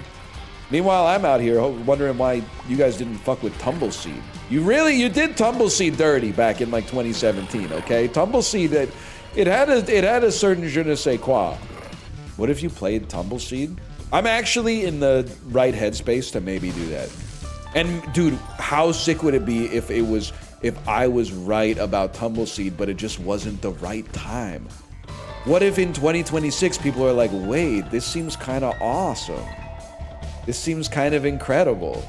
A: Meanwhile, I'm out here wondering why you guys didn't fuck with Tumbleseed. You did Tumbleseed dirty back in like 2017, okay? Tumbleseed, it had a certain je ne sais quoi. What if you played Tumbleseed? I'm actually in the right headspace to maybe do that. And dude, how sick would it be if I was right about Tumbleseed, but it just wasn't the right time? What if in 2026 people are like, wait, this seems kind of awesome. This seems kind of incredible.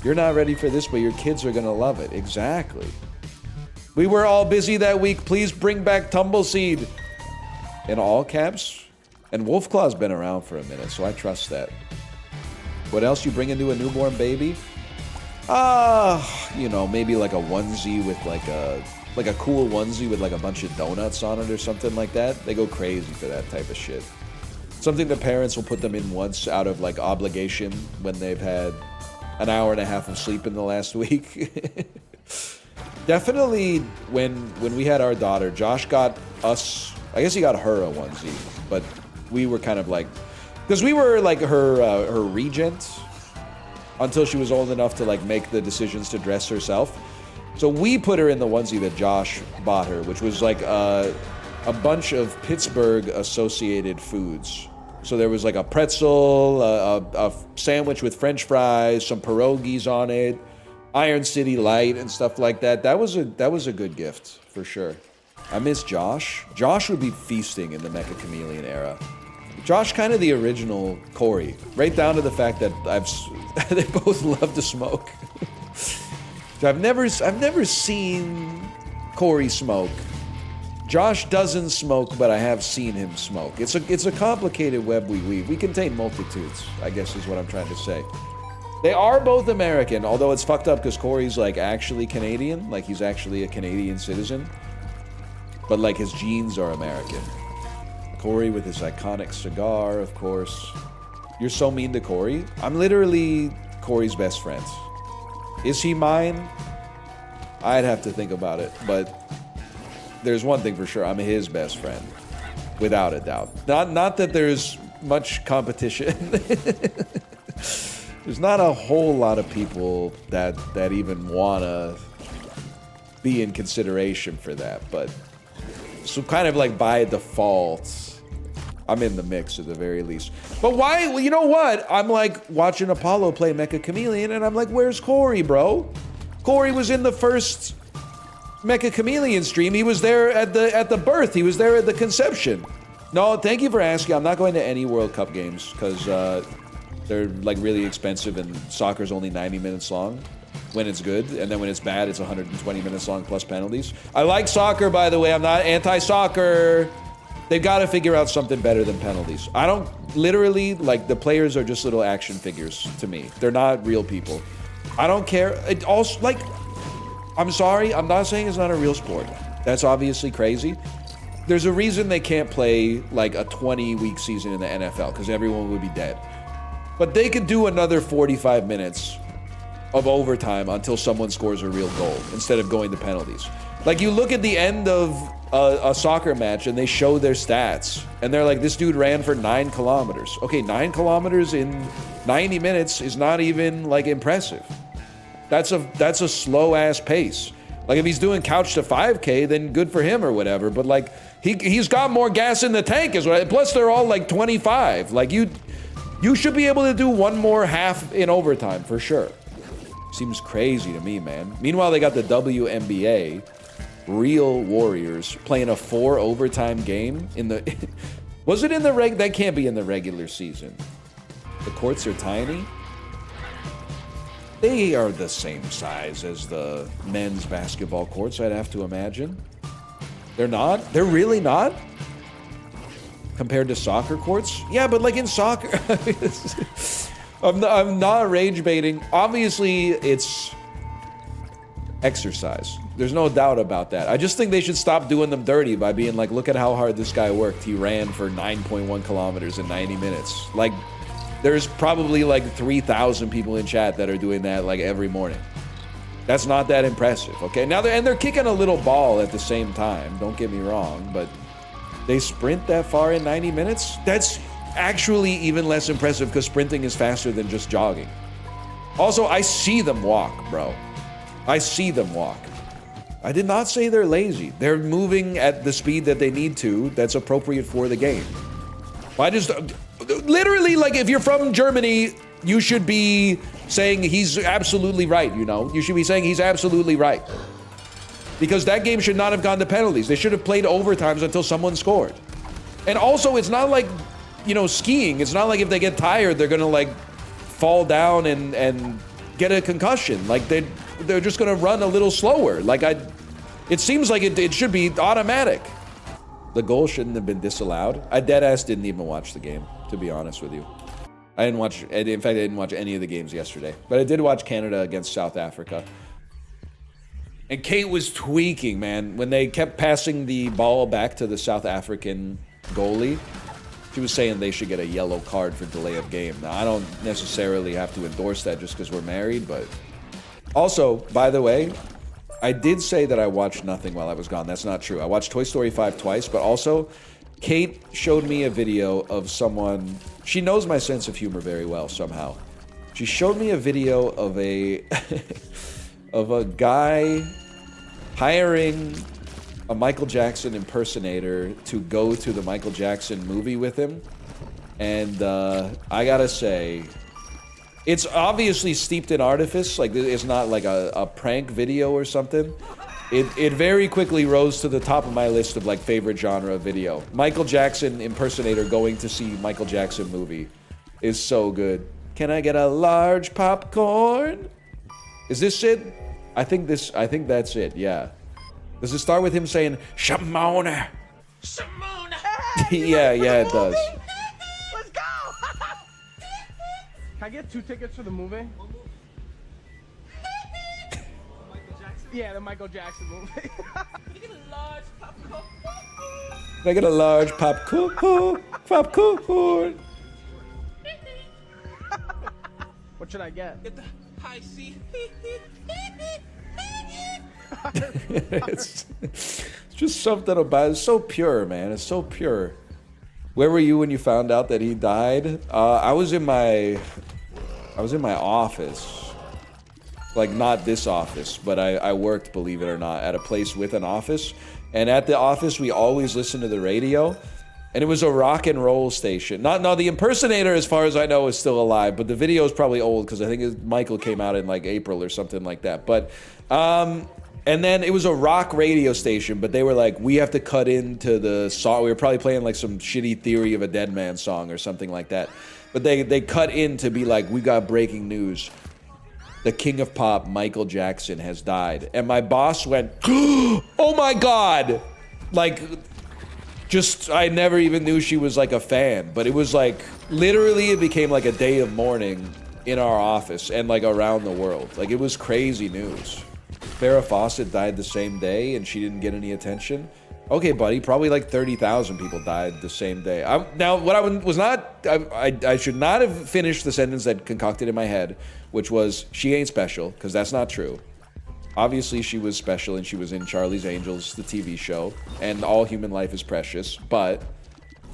A: You're not ready for this, but your kids are gonna love it. Exactly. We were all busy that week. Please bring back Tumbleseed. In all caps. And Wolfclaw's been around for a minute, so I trust that. What else you bring into a newborn baby? You know, maybe like a onesie with like a cool onesie with like a bunch of donuts on it or something like that. They go crazy for that type of shit. Something the parents will put them in once out of like obligation when they've had an hour and a half of sleep in the last week. Definitely when we had our daughter, Josh got us, I guess he got her a onesie, but we were kind of like, because we were like her regent until she was old enough to like make the decisions to dress herself. So we put her in the onesie that Josh bought her, which was like a bunch of Pittsburgh associated foods. So there was like a pretzel, a sandwich with French fries, some pierogies on it, Iron City Light and stuff like that. That was a good gift for sure. I miss Josh. Josh would be feasting in the Mecha Chameleon era. Josh kind of the original Kory, right down to the fact that they both love to smoke. I've never seen Kory smoke. Josh doesn't smoke, but I have seen him smoke. It's a complicated web we weave. We contain multitudes, I guess is what I'm trying to say. They are both American, although it's fucked up because Kory's like actually Canadian, like he's actually a Canadian citizen. But like his genes are American. Kory with his iconic cigar, of course. You're so mean to Kory. I'm literally Kory's best friend. Is he mine? I'd have to think about it, but there's one thing for sure, I'm his best friend. Without a doubt. Not that there's much competition. There's not a whole lot of people that even wanna be in consideration for that, but so kind of like by default, I'm in the mix at the very least. But why, well, you know what? I'm like watching Apollo play Mecha Chameleon and I'm like, where's Kory, bro? Kory was in the first Mecha Chameleon stream. He was there at the birth. He was there at the conception. No, thank you for asking. I'm not going to any World Cup games because they're like really expensive and soccer's only 90 minutes long when it's good, and then when it's bad, it's 120 minutes long plus penalties. I like soccer, by the way. I'm not anti-soccer. They've got to figure out something better than penalties. I don't, literally, like, the players are just little action figures to me. They're not real people. I don't care. It also, like, I'm sorry, I'm not saying it's not a real sport. That's obviously crazy. There's a reason they can't play, like, a 20-week season in the NFL, because everyone would be dead. But they could do another 45 minutes of overtime until someone scores a real goal instead of going to penalties. Like, you look at the end of a soccer match and they show their stats and they're like, this dude ran for 9 kilometers. Okay, 9 kilometers in 90 minutes is not even like impressive. That's a slow ass pace. Like, if he's doing couch to 5K, then good for him or whatever, but like he's got more gas in the tank as well. Plus they're all like 25. Like, you should be able to do one more half in overtime for sure. Seems crazy to me, man. Meanwhile, they got the WNBA, real Warriors, playing a 4 overtime game in the... Was it in the that can't be in the regular season. The courts are tiny. They are the same size as the men's basketball courts, I'd have to imagine. They're not? They're really not? Compared to soccer courts? Yeah, but like in soccer... I'm not rage baiting. Obviously, it's exercise. There's no doubt about that. I just think they should stop doing them dirty by being like, look at how hard this guy worked. He ran for 9.1 kilometers in 90 minutes. Like, there's probably like 3,000 people in chat that are doing that like every morning. That's not that impressive, okay? Now they're kicking a little ball at the same time. Don't get me wrong, but they sprint that far in 90 minutes? That's actually even less impressive because sprinting is faster than just jogging. Also, I see them walk, bro. I see them walk. I did not say they're lazy. They're moving at the speed that they need to that's appropriate for the game. I just... Literally, like, if you're from Germany, you should be saying he's absolutely right, you know? You should be saying he's absolutely right. Because that game should not have gone to penalties. They should have played overtimes until someone scored. And also, it's not like, you know, skiing. It's not like if they get tired, they're gonna like fall down and get a concussion. Like they're just gonna run a little slower. Like it seems like it should be automatic. The goal shouldn't have been disallowed. I deadass didn't even watch the game, to be honest with you. I didn't watch, in fact, I didn't watch any of the games yesterday. But I did watch Canada against South Africa. And Kate was tweaking, man. When they kept passing the ball back to the South African goalie, she was saying they should get a yellow card for delay of game. Now, I don't necessarily have to endorse that just because we're married, but... Also, by the way, I did say that I watched nothing while I was gone. That's not true. I watched Toy Story 5 twice, but also, Kate showed me a video of someone... She knows my sense of humor very well, somehow. She showed me a video of a... of a guy hiring a Michael Jackson impersonator to go to the Michael Jackson movie with him. And I gotta say, it's obviously steeped in artifice. Like, it's not like a prank video or something. It very quickly rose to the top of my list of like favorite genre video. Michael Jackson impersonator going to see Michael Jackson movie is so good. Can I get a large popcorn? Is this it? I think that's it, yeah. Does it start with him saying, Shamona?
D: Simone!
A: Yeah, it does.
D: Let's go!
C: Can I get 2 tickets for the movie? Yeah, the Michael Jackson movie.
D: Get a large popcorn.
A: Can I get a large popcorn? Popcorn.
C: What should I get?
D: Get the high C.
A: It's just something about it. It's so pure, man. It's so pure. Where were you when you found out that he died? I was in my office. Like, not this office, but I worked, believe it or not, at a place with an office. And at the office, we always listened to the radio. And it was a rock and roll station. No, the impersonator, as far as I know, is still alive. But the video is probably old, because I think Michael came out in, like, April or something like that. But, and then it was a rock radio station. But they were like, we have to cut into the song. We were probably playing, like, some shitty Theory of a Dead Man song or something like that. But they cut in to be like, we got breaking news. The king of pop, Michael Jackson, has died. And my boss went, oh my God! Like, just, I never even knew she was like a fan. But it was like, literally it became like a day of mourning in our office and like around the world. Like, it was crazy news. Farrah Fawcett died the same day and she didn't get any attention. Okay, buddy, probably like 30,000 people died the same day. Now, what I was not, I should not have finished the sentence that concocted in my head, which was, she ain't special, because that's not true. Obviously, she was special, and she was in Charlie's Angels, the TV show, and all human life is precious, but,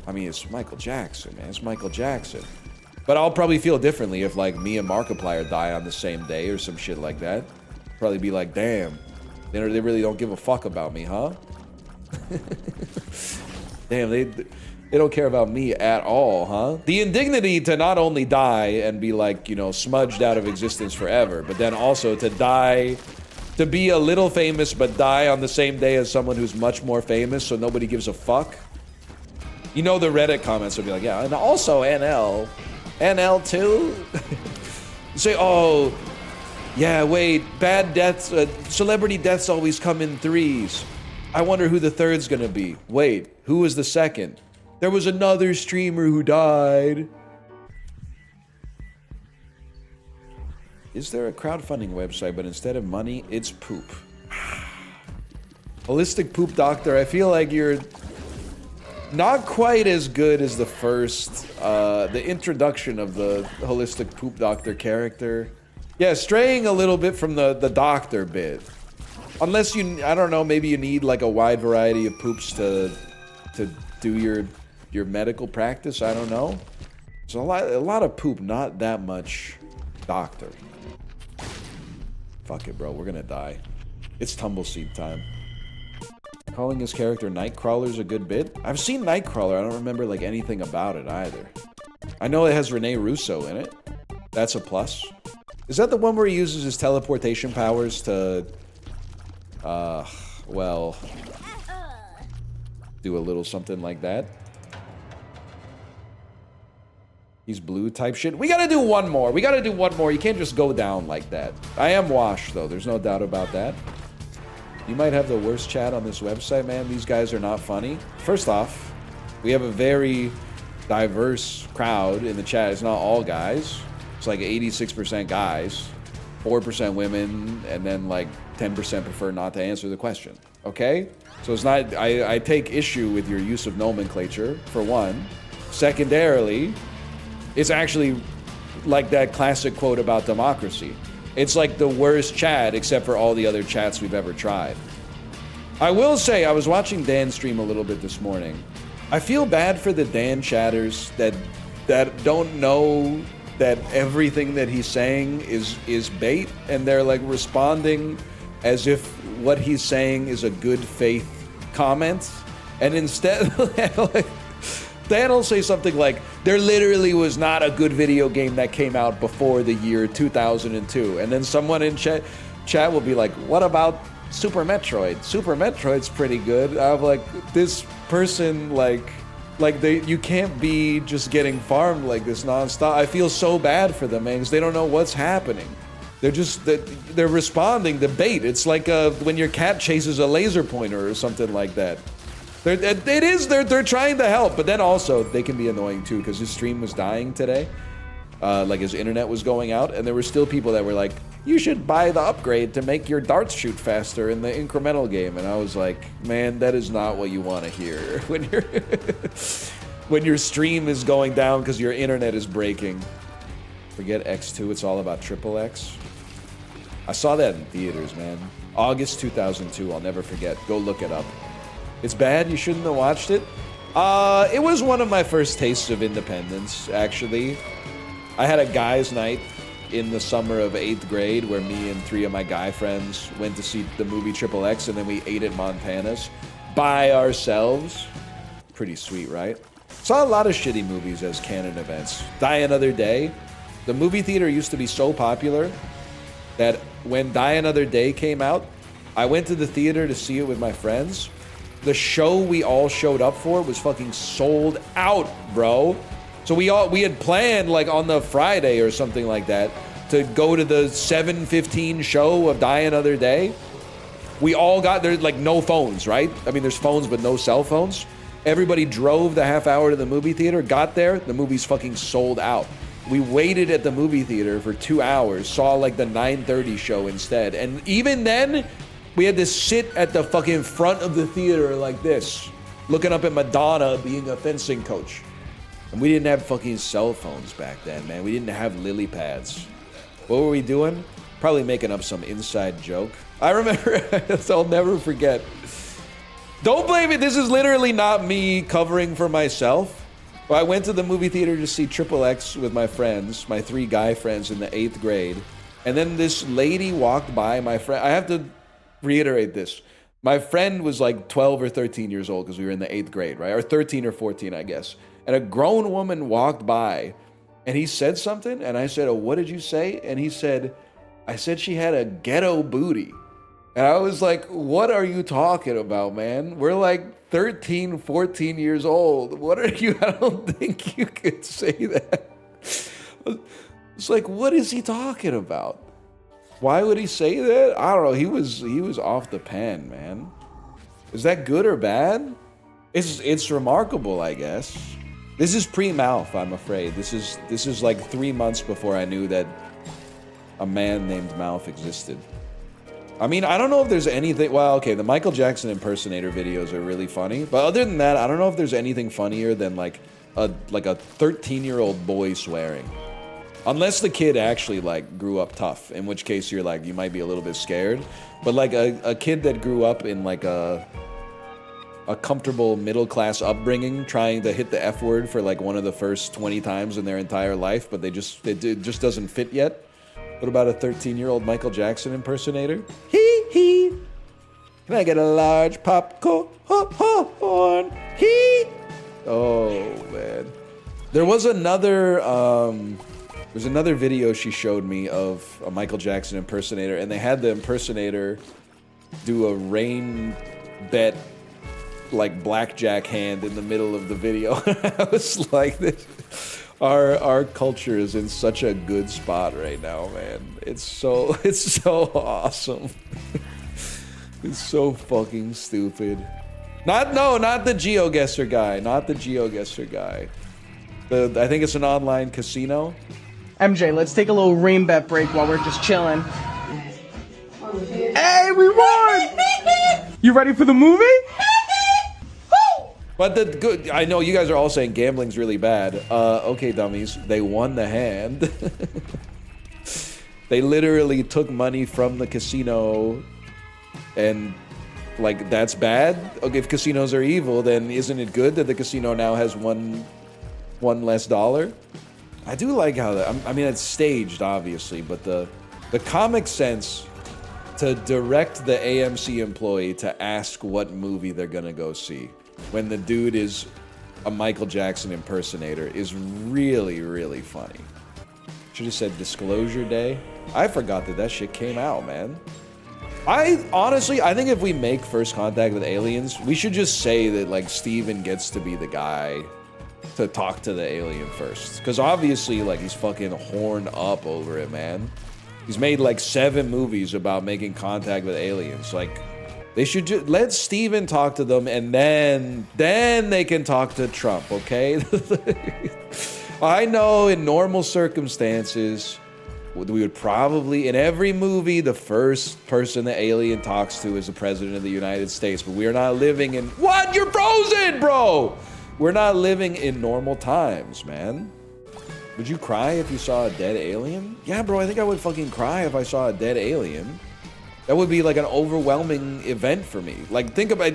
A: I mean, it's Michael Jackson, man, it's Michael Jackson. But I'll probably feel differently if, like, me and Markiplier die on the same day or some shit like that. Probably be like, damn, they really don't give a fuck about me, huh? Damn, they don't care about me at all, huh? The indignity to not only die and be like, you know, smudged out of existence forever, but then also to die, to be a little famous but die on the same day as someone who's much more famous so nobody gives a fuck. You know, the Reddit comments will be like, yeah, and also NL too? Say, oh, yeah, wait, bad deaths, celebrity deaths always come in threes. I wonder who the third's gonna be. Wait, who was the second? There was another streamer who died. Is there a crowdfunding website, but instead of money, it's poop? Holistic Poop Doctor, I feel like you're not quite as good as the first, the introduction of the Holistic Poop Doctor character. Yeah, straying a little bit from the doctor bit. Unless you, I don't know, maybe you need like a wide variety of poops to do your medical practice. I don't know. It's a lot of poop, not that much doctor. Fuck it, bro. We're gonna die. It's Tumbleseed time. Calling his character Nightcrawler's a good bit. I've seen Nightcrawler. I don't remember like anything about it either. I know it has Rene Russo in it. That's a plus. Is that the one where he uses his teleportation powers to... well, do a little something like that. He's blue type shit. We gotta do one more. We gotta do one more. You can't just go down like that. I am washed, though. There's no doubt about that. You might have the worst chat on this website, man. These guys are not funny. First off, we have a very diverse crowd in the chat. It's not all guys. It's like 86% guys, 4% women, and then like 10% prefer not to answer the question. Okay? So it's not... I take issue with your use of nomenclature, for one. Secondarily... it's actually like that classic quote about democracy. It's like the worst chat except for all the other chats we've ever tried. I will say, I was watching Dan stream a little bit this morning. I feel bad for the Dan chatters that don't know that everything that he's saying is bait, and they're like responding as if what he's saying is a good faith comment. And instead, like, Dan will say something like, there literally was not a good video game that came out before the year 2002. And then someone in chat will be like, what about Super Metroid? Super Metroid's pretty good. I'm like, this person, you can't be just getting farmed like this nonstop. I feel so bad for them, man, because they don't know what's happening. They're responding to bait. It's like when your cat chases a laser pointer or something like that. They're trying to help, but then also they can be annoying too, because his stream was dying today. Like his internet was going out, and there were still people that were like, you should buy the upgrade to make your darts shoot faster in the incremental game. And I was like, man, that is not what you want to hear when you're when your stream is going down because your internet is breaking. Forget X2, it's all about triple X. I saw that in theaters, man. August 2002, I'll never forget. Go look it up. It's bad, you shouldn't have watched it. It was one of my first tastes of independence, actually. I had a guys' night in the summer of 8th grade where me and 3 of my guy friends went to see the movie Triple X, and then we ate at Montana's by ourselves. Pretty sweet, right? Saw a lot of shitty movies as canon events. Die Another Day. The movie theater used to be so popular that when Die Another Day came out, I went to the theater to see it with my friends. The show we all showed up for was fucking sold out, bro. So we had planned like on the Friday or something like that to go to the 7:15 show of Die Another Day. We all got there, like no phones, right? I mean, there's phones, but no cell phones. Everybody drove the half hour to the movie theater, got there, the movie's fucking sold out. We waited at the movie theater for 2 hours, saw like the 9:30 show instead. And even then, we had to sit at the fucking front of the theater like this, looking up at Madonna being a fencing coach. And we didn't have fucking cell phones back then, man. We didn't have lily pads. What were we doing? Probably making up some inside joke. I remember, I'll never forget. Don't blame me, this is literally not me covering for myself. Well, I went to the movie theater to see Triple X with my friends, my 3 guy friends in the 8th grade. And then this lady walked by, my friend. I have to reiterate this. My friend was like 12 or 13 years old because we were in the 8th grade, right? Or 13 or 14, I guess. And a grown woman walked by and he said something. And I said, oh, what did you say? And he said, I said she had a ghetto booty. And I was like, what are you talking about, man? We're like 13, 14 years old. What are you? I don't think you could say that. It's like, what is he talking about? Why would he say that? I don't know. He was off the pen, man. Is that good or bad? It's remarkable, I guess. This is pre-mouth, I'm afraid. This is like 3 months before I knew that a man named Mouth existed. I mean, I don't know if there's anything... Well, okay, the Michael Jackson impersonator videos are really funny. But other than that, I don't know if there's anything funnier than like a 13-year-old boy swearing. Unless the kid actually like grew up tough, in which case you're like, you might be a little bit scared. But like a kid that grew up in like a comfortable middle-class upbringing, trying to hit the F word for like one of the first 20 times in their entire life, but it just doesn't fit yet. What about a 13-year-old Michael Jackson impersonator? Hee hee. Can I get a large popcorn? Hee. Oh man. There was another there's another video she showed me of a Michael Jackson impersonator, and they had the impersonator do a rain bet like blackjack hand in the middle of the video. I was like this. Our culture is in such a good spot right now, man. It's so awesome. It's so fucking stupid. Not the GeoGuessr guy. Not the GeoGuessr guy. I think it's an online casino.
E: MJ, let's take a little rain bet break while we're just chilling. Hey, we won! You ready for the movie?
A: But the good, I know you guys are all saying gambling's really bad. Okay, dummies, they won the hand. They literally took money from the casino, and like that's bad. Okay, if casinos are evil, then isn't it good that the casino now has one less dollar? I do like how that. I mean, it's staged, obviously, but the comic sense to direct the AMC employee to ask what movie they're gonna go see when the dude is a Michael Jackson impersonator is really, really funny. Should have said Disclosure Day. I forgot that shit came out, man. I honestly think if we make First Contact with Aliens, we should just say that like Steven gets to be the guy to talk to the alien first. Because obviously like he's fucking horned up over it, man. He's made like 7 movies about making contact with aliens. Like, they should just let Steven talk to them, and then they can talk to Trump, okay? I know in normal circumstances, we would probably, in every movie, the first person the alien talks to is the president of the United States, but we are not living in, what? You're frozen, bro! We're not living in normal times, man. Would you cry if you saw a dead alien? Yeah, bro, I think I would fucking cry if I saw a dead alien. That would be like an overwhelming event for me. Like, think about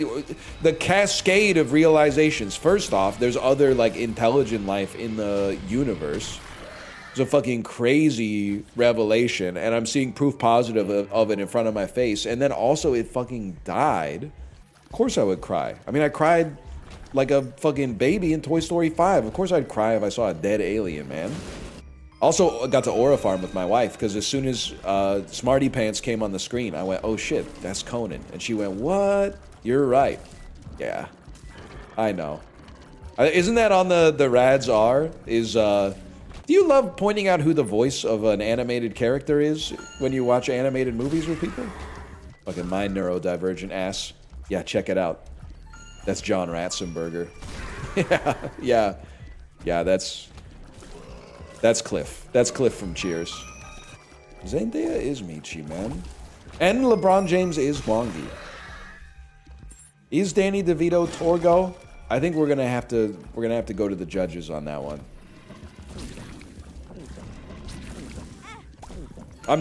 A: the cascade of realizations. First off, there's other like intelligent life in the universe. It's a fucking crazy revelation, and I'm seeing proof positive of it in front of my face. And then also it fucking died. Of course I would cry. I mean, I cried like a fucking baby in Toy Story 5. Of course I'd cry if I saw a dead alien, man. Also, I got to Aura Farm with my wife, because as soon as Smarty Pants came on the screen, I went, oh shit, that's Conan. And she went, what? You're right. Yeah, I know. Isn't that on the Rads R? Do you love pointing out who the voice of an animated character is when you watch animated movies with people? Fucking my neurodivergent ass. Yeah, check it out. That's John Ratzenberger. Yeah, that's Cliff. That's Cliff from Cheers. Zendaya is Michi, man. And LeBron James is Wongi. Is Danny DeVito Torgo? I think we're gonna have to go to the judges on that one. I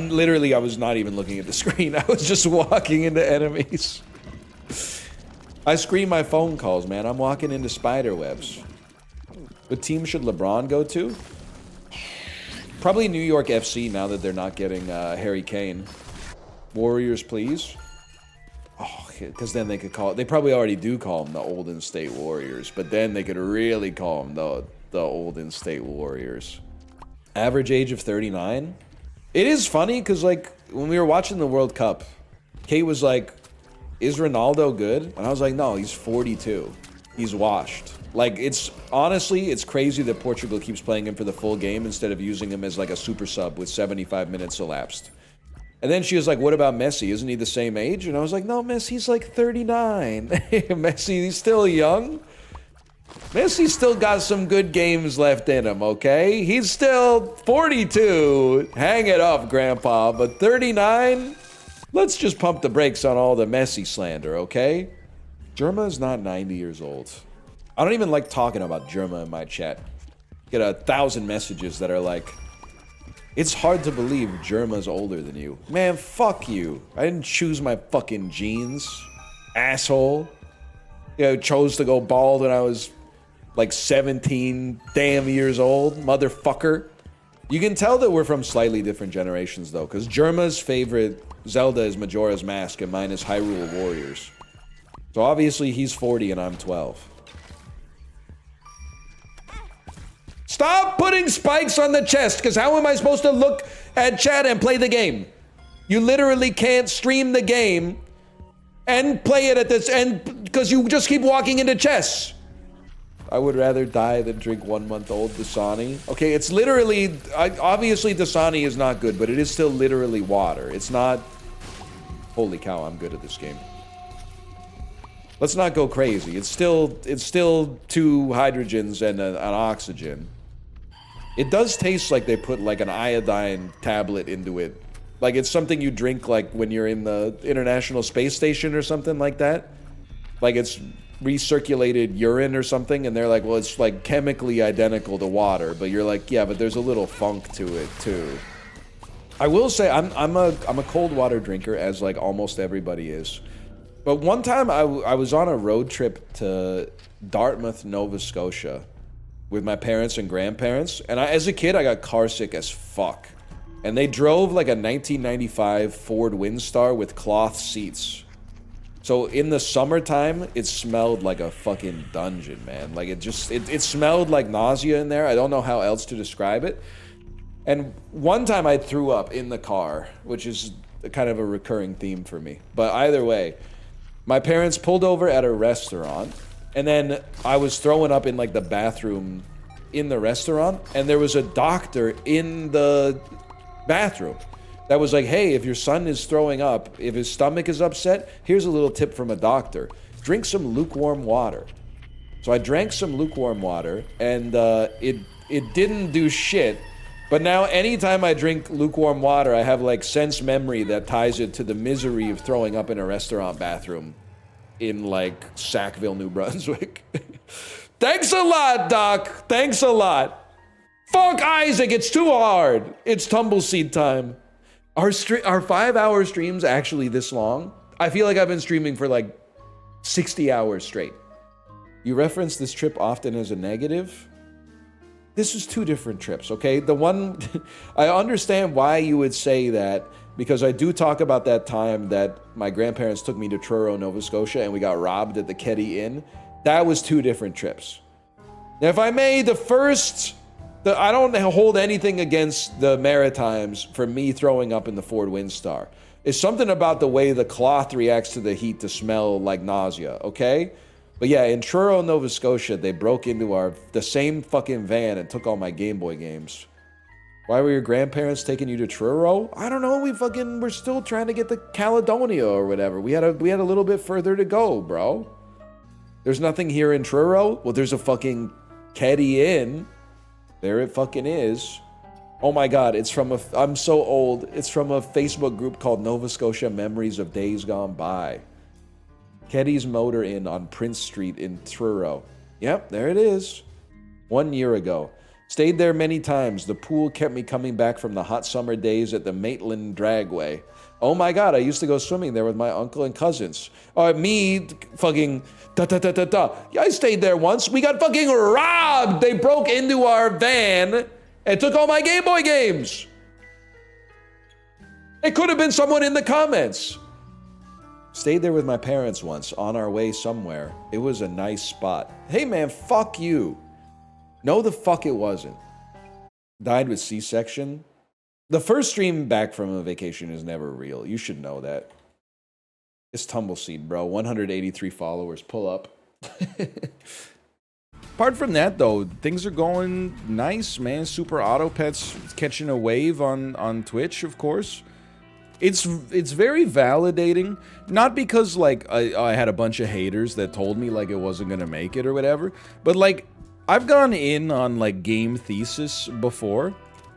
A: was not even looking at the screen. I was just walking into enemies. I screen my phone calls, man. I'm walking into spider webs. What team should LeBron go to? Probably New York FC, now that they're not getting Harry Kane. Warriors, please. Oh, because then they could call it. They probably already do call them the Olden State Warriors, but then they could really call them the Olden State Warriors. Average age of 39. It is funny because like when we were watching the World Cup, Kate was like, "Is Ronaldo good?" And I was like, "No, he's 42. He's washed." Like, it's honestly, it's crazy that Portugal keeps playing him for the full game instead of using him as like a super sub with 75 minutes elapsed. And then she was like, what about Messi? Isn't he the same age? And I was like, no, Messi's like 39. Messi, he's still young. Messi's still got some good games left in him, okay? He's still 42. Hang it up, Grandpa. But 39? Let's just pump the brakes on all the Messi slander, okay? Jerma is not 90 years old. I don't even like talking about Jerma in my chat. Get 1,000 messages that are like, it's hard to believe Jerma's older than you. Man, fuck you. I didn't choose my fucking genes, asshole. You know, chose to go bald when I was like 17 damn years old, motherfucker. You can tell that we're from slightly different generations though, because Jerma's favorite Zelda is Majora's Mask and mine is Hyrule Warriors. So obviously he's 40 and I'm 12. Stop putting spikes on the chest, because how am I supposed to look at chat and play the game? You literally can't stream the game and play it at this end because you just keep walking into chests. I would rather die than drink 1 month old Dasani. Okay, it's literally, obviously Dasani is not good, but it is still literally water. It's not, holy cow, I'm good at this game. Let's not go crazy. It's still 2 hydrogens and an oxygen. It does taste like they put like an iodine tablet into it. Like it's something you drink like when you're in the International Space Station or something like that. Like it's recirculated urine or something, and they're like, well, it's like chemically identical to water, but you're like, yeah, but there's a little funk to it too. I will say I'm a cold water drinker, as like almost everybody is. But one time I was on a road trip to Dartmouth, Nova Scotia with my parents and grandparents, and as a kid I got car sick as fuck. And they drove like a 1995 Ford Windstar with cloth seats. So in the summertime, it smelled like a fucking dungeon, man. Like it smelled like nausea in there. I don't know how else to describe it. And one time I threw up in the car, which is kind of a recurring theme for me. But either way, my parents pulled over at a restaurant, and then I was throwing up in like the bathroom in the restaurant, and there was a doctor in the bathroom that was like, hey, if your son is throwing up, if his stomach is upset, here's a little tip from a doctor. Drink some lukewarm water. So I drank some lukewarm water, and it didn't do shit. But now anytime I drink lukewarm water, I have like sense memory that ties it to the misery of throwing up in a restaurant bathroom in like Sackville, New Brunswick. Thanks a lot, Doc. Thanks a lot. Fuck Isaac, it's too hard. It's Tumbleseed time. Are 5-hour streams actually this long? I feel like I've been streaming for like 60 hours straight. You reference this trip often as a negative. This is 2 different trips, okay? The one, I understand why you would say that, because I do talk about that time that my grandparents took me to Truro, Nova Scotia, and we got robbed at the Yeti Inn. That was 2 different trips. Now, if I may, I don't hold anything against the Maritimes for me throwing up in the Ford Windstar. It's something about the way the cloth reacts to the heat to smell like nausea, okay? But yeah, in Truro, Nova Scotia, they broke into the same fucking van and took all my Game Boy games. Why were your grandparents taking you to Truro? I don't know, we're still trying to get to Caledonia or whatever. We had a little bit further to go, bro. There's nothing here in Truro? Well, there's a fucking Yeti Inn. There it fucking is. Oh my god, I'm so old. It's from a Facebook group called Nova Scotia Memories of Days Gone By. Keddy's Motor Inn on Prince Street in Truro. Yep, there it is. 1 year ago. Stayed there many times. The pool kept me coming back from the hot summer days at the Maitland Dragway. Oh my god, I used to go swimming there with my uncle and cousins. Me fucking da-da-da-da-da. Yeah, I stayed there once. We got fucking robbed! They broke into our van and took all my Game Boy games. It could have been someone in the comments. Stayed there with my parents once, on our way somewhere. It was a nice spot. Hey man, fuck you. No, the fuck it wasn't. Died with C-section. The first stream back from a vacation is never real. You should know that. It's Tumbleseed, bro. 183 followers. Pull up. Apart from that, though, things are going nice, man. Super Auto Pets catching a wave on Twitch, of course. It's very validating, not because like I had a bunch of haters that told me like it wasn't gonna make it or whatever, but like I've gone in on like game thesis before.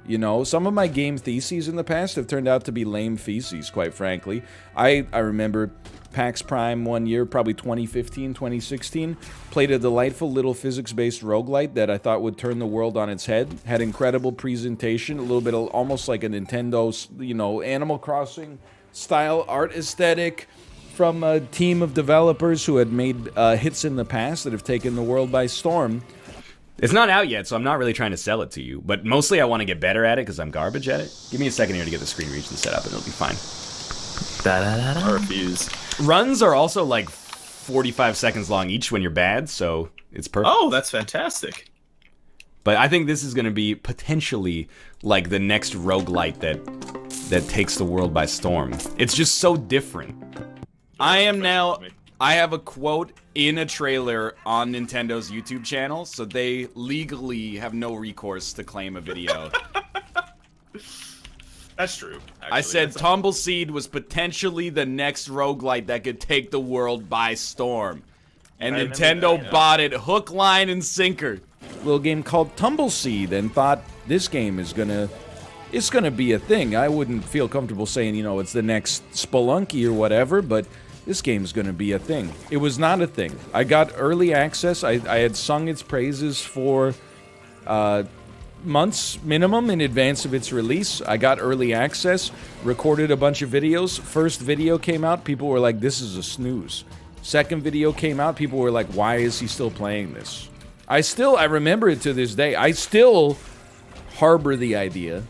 A: You know, some of my game theses in the past have turned out to be lame feces, quite frankly. I remember PAX Prime one year, probably 2015, 2016, played a delightful little physics-based roguelite that I thought would turn the world on its head. Had incredible presentation, a little bit of, almost like a Nintendo, you know, Animal Crossing style art aesthetic from a team of developers who had made hits in the past that have taken the world by storm.
F: It's not out yet, so I'm not really trying to sell it to you, but mostly I want to get better at it because I'm garbage at it. Give me a second here to get the screen region set up and it'll be fine.
G: I refuse.
F: Runs are also like 45 seconds long each when you're bad, so it's perfect.
G: Oh, that's fantastic.
F: But I think this is going to be potentially like the next roguelite that takes the world by storm. It's just so different. I am now I have a quote in a trailer on Nintendo's YouTube channel, so they legally have no recourse to claim a video.
G: That's true. Actually,
F: I said Tumbleseed was potentially the next roguelite that could take the world by storm. And
G: I remember
F: Nintendo
G: that, yeah.
F: bought it hook, line, and sinker.
A: Little game called Tumbleseed, and thought this game is gonna be a thing. I wouldn't feel comfortable saying, you know, it's the next Spelunky or whatever, but this game's gonna be a thing. It was not a thing. I got early access. I had sung its praises for months minimum in advance of its release. I got early access, recorded a bunch of videos. First video came out, people were like, this is a snooze. Second video came out, people were like, why is he still playing this? I remember it to this day. I still harbor the idea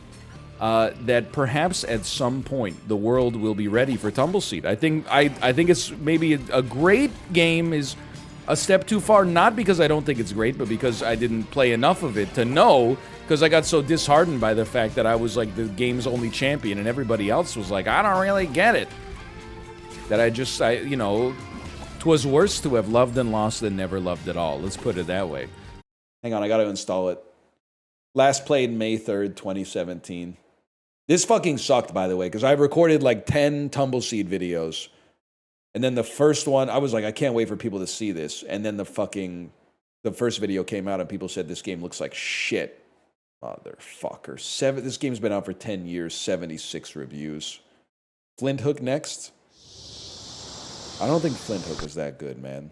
A: that perhaps at some point the world will be ready for Tumbleseed. I think it's maybe a great game is a step too far, not because I don't think it's great, but because I didn't play enough of it to know, because I got so disheartened by the fact that I was like the game's only champion and everybody else was like, I don't really get it. That you know, 'twas worse to have loved and lost than never loved at all. Let's put it that way. Hang on, I gotta install it. Last played May 3rd, 2017. This fucking sucked, by the way, because I've recorded like 10 Tumbleseed videos. And then the first one, I was like, I can't wait for people to see this. And then the first video came out and people said this game looks like shit. Motherfucker. This game's been out for 10 years, 76 reviews. Flint Hook next? I don't think Flint Hook is that good, man.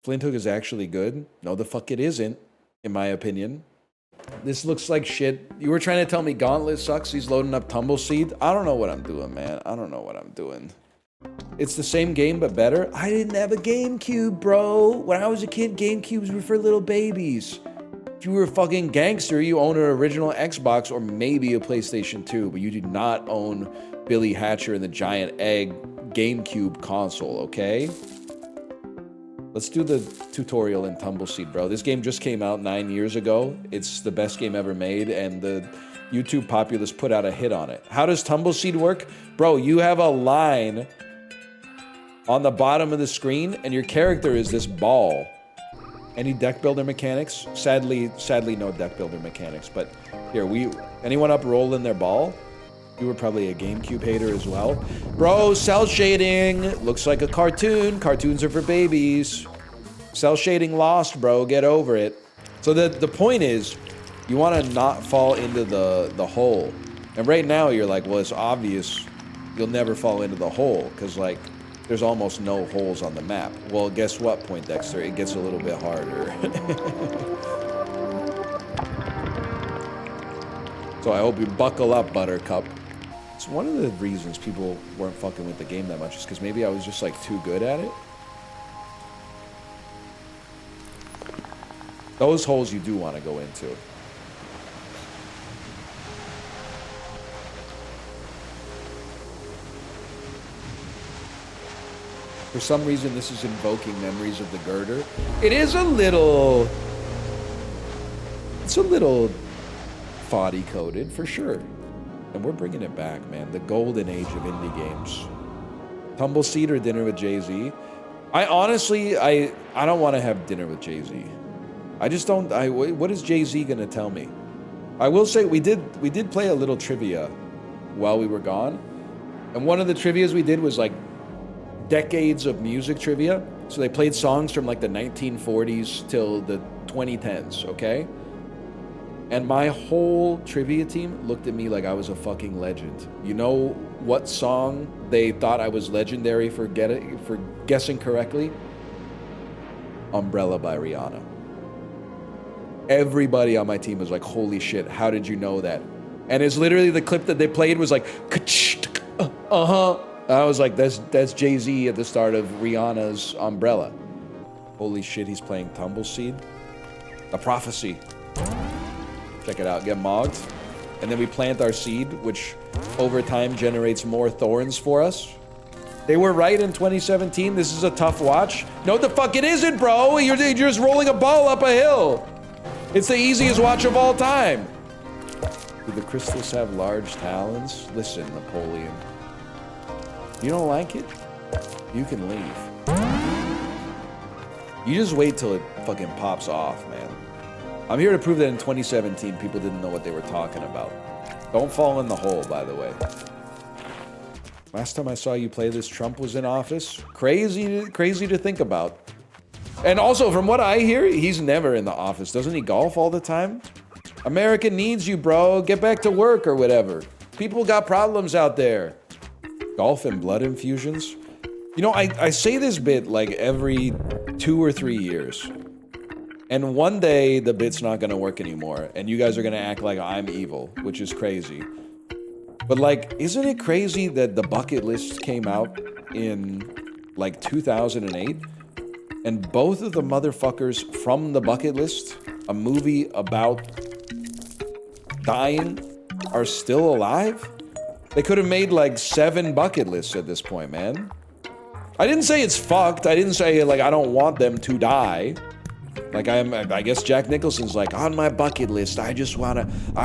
A: Flint Hook is actually good. No, the fuck it isn't, in my opinion. This looks like shit. You were trying to tell me Gauntlet sucks? He's loading up Tumbleseed? I don't know what I'm doing, man. I don't know what I'm doing. It's the same game, but better. I didn't have a GameCube, bro. When I was a kid, GameCubes were for little babies. If you were a fucking gangster, you own an original Xbox or maybe a PlayStation 2, but you did not own Billy Hatcher and the Giant Egg GameCube console, okay? Let's do the tutorial in Tumbleseed, bro. This game just came out 9 years ago. It's the best game ever made, and the YouTube populace put out a hit on it. How does Tumbleseed work? Bro, you have a line on the bottom of the screen, and your character is this ball. Any deck builder mechanics? Sadly, no deck builder mechanics, but here, anyone up rolling their ball? You were probably a GameCube hater as well. Bro, cell shading. Looks like a cartoon. Cartoons are for babies. Cell shading lost, bro. Get over it. So the point is, you want to not fall into the hole. And right now, you're like, well, it's obvious you'll never fall into the hole, because, like, there's almost no holes on the map. Well, guess what, Poindexter? It gets a little bit harder. So I hope you buckle up, Buttercup. It's one of the reasons people weren't fucking with the game that much is because maybe I was just like too good at it. Those holes you do want to go into. For some reason, this is invoking memories of the girder. It is a little... It's a little... Foddy coded for sure, and we're bringing it back, man. The golden age of indie games. Tumbleseed or dinner with Jay-Z? I honestly, I don't want to have dinner with Jay-Z. I just don't. What is Jay-Z gonna tell me? I will say we did play a little trivia while we were gone, and one of the trivias we did was like decades of music trivia. So they played songs from like the 1940s till the 2010s. Okay. And my whole trivia team looked at me like I was a fucking legend. You know what song they thought I was legendary for guessing correctly? Umbrella by Rihanna. Everybody on my team was like, holy shit, how did you know that? And it's literally the clip that they played was like, uh-huh. I was like, that's Jay-Z at the start of Rihanna's Umbrella. Holy shit, he's playing Tumbleseed. A prophecy. Check it out, get mogged. And then we plant our seed, which over time generates more thorns for us. They were right in 2017. This is a tough watch. No, the fuck it isn't, bro. You're just rolling a ball up a hill. It's the easiest watch of all time. Do the crystals have large talons? Listen, Napoleon. You don't like it? You can leave. You just wait till it fucking pops off, man. I'm here to prove that in 2017, people didn't know what they were talking about. Don't fall in the hole, by the way. Last time I saw you play this, Trump was in office. Crazy to think about. And also, from what I hear, he's never in the office. Doesn't he golf all the time? America needs you, bro. Get back to work or whatever. People got problems out there. Golf and blood infusions. You know, I say this bit like every 2 or 3 years. And one day, the bit's not gonna work anymore. And you guys are gonna act like I'm evil, which is crazy. But like, isn't it crazy that the bucket list came out in like 2008? And both of the motherfuckers from the bucket list, a movie about dying, are still alive? They could have made like 7 bucket lists at this point, man. I didn't say it's fucked. I didn't say like I don't want them to die. Like I guess Jack Nicholson's like, on my bucket list, I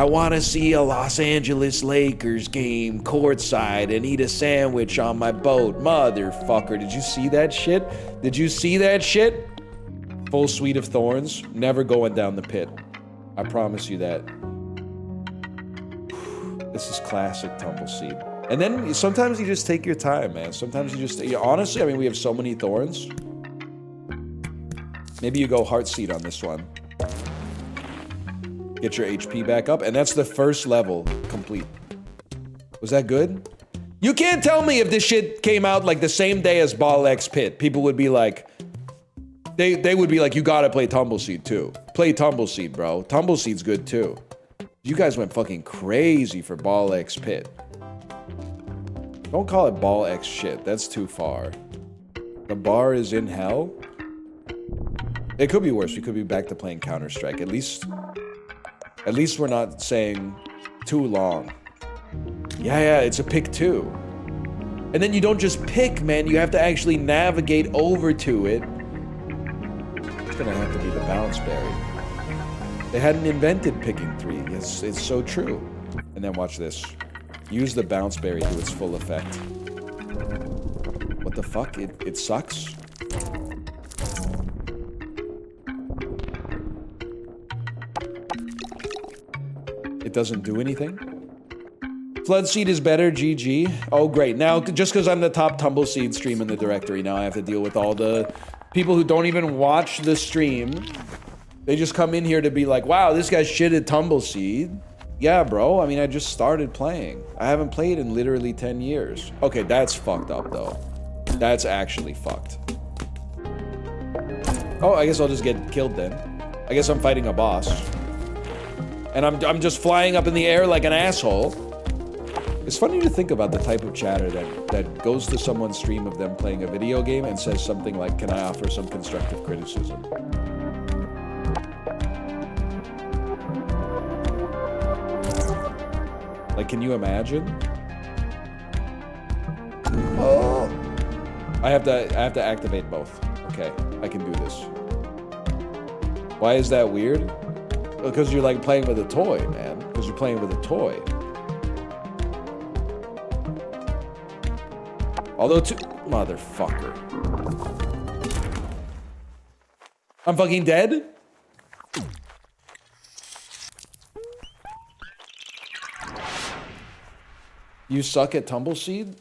A: wanna see a Los Angeles Lakers game courtside and eat a sandwich on my boat. Motherfucker, did you see that shit? Did you see that shit? Full suite of thorns, never going down the pit. I promise you that. This is classic Tumbleseed. And then sometimes you just take your time, man. Sometimes you just, honestly, I mean, we have so many thorns. Maybe you go Heartseed on this one. Get your HP back up, and that's the first level complete. Was that good? You can't tell me if this shit came out like the same day as Ball X Pit. People would be like, they would be like, you gotta play Tumbleseed too. Play Tumbleseed, bro. Tumbleseed's good too. You guys went fucking crazy for Ball X Pit. Don't call it Ball X shit. That's too far. The bar is in hell. It could be worse. We could be back to playing Counter-Strike. At least we're not saying too long. Yeah, it's a pick 2. And then you don't just pick, man. You have to actually navigate over to it. It's gonna have to be the bounce berry. They hadn't invented picking 3. It's so true. And then watch this. Use the bounce berry to its full effect. What the fuck? It sucks? It doesn't do anything? Floodseed is better, GG. Oh, great. Now, just because I'm the top Tumbleseed stream in the directory, now I have to deal with all the people who don't even watch the stream. They just come in here to be like, wow, this guy's shit at Tumbleseed. Yeah, bro. I mean, I just started playing. I haven't played in literally 10 years. Okay, that's fucked up, though. That's actually fucked. Oh, I guess I'll just get killed then. I guess I'm fighting a boss. And I'm just flying up in the air like an asshole. It's funny to think about the type of chatter that goes to someone's stream of them playing a video game and says something like, can I offer some constructive criticism? Like, can you imagine? Oh! I have to activate both. Okay, I can do this. Why is that weird? Because you're like playing with a toy, man. Because you're playing with a toy. Although motherfucker. I'm fucking dead? You suck at Tumbleseed?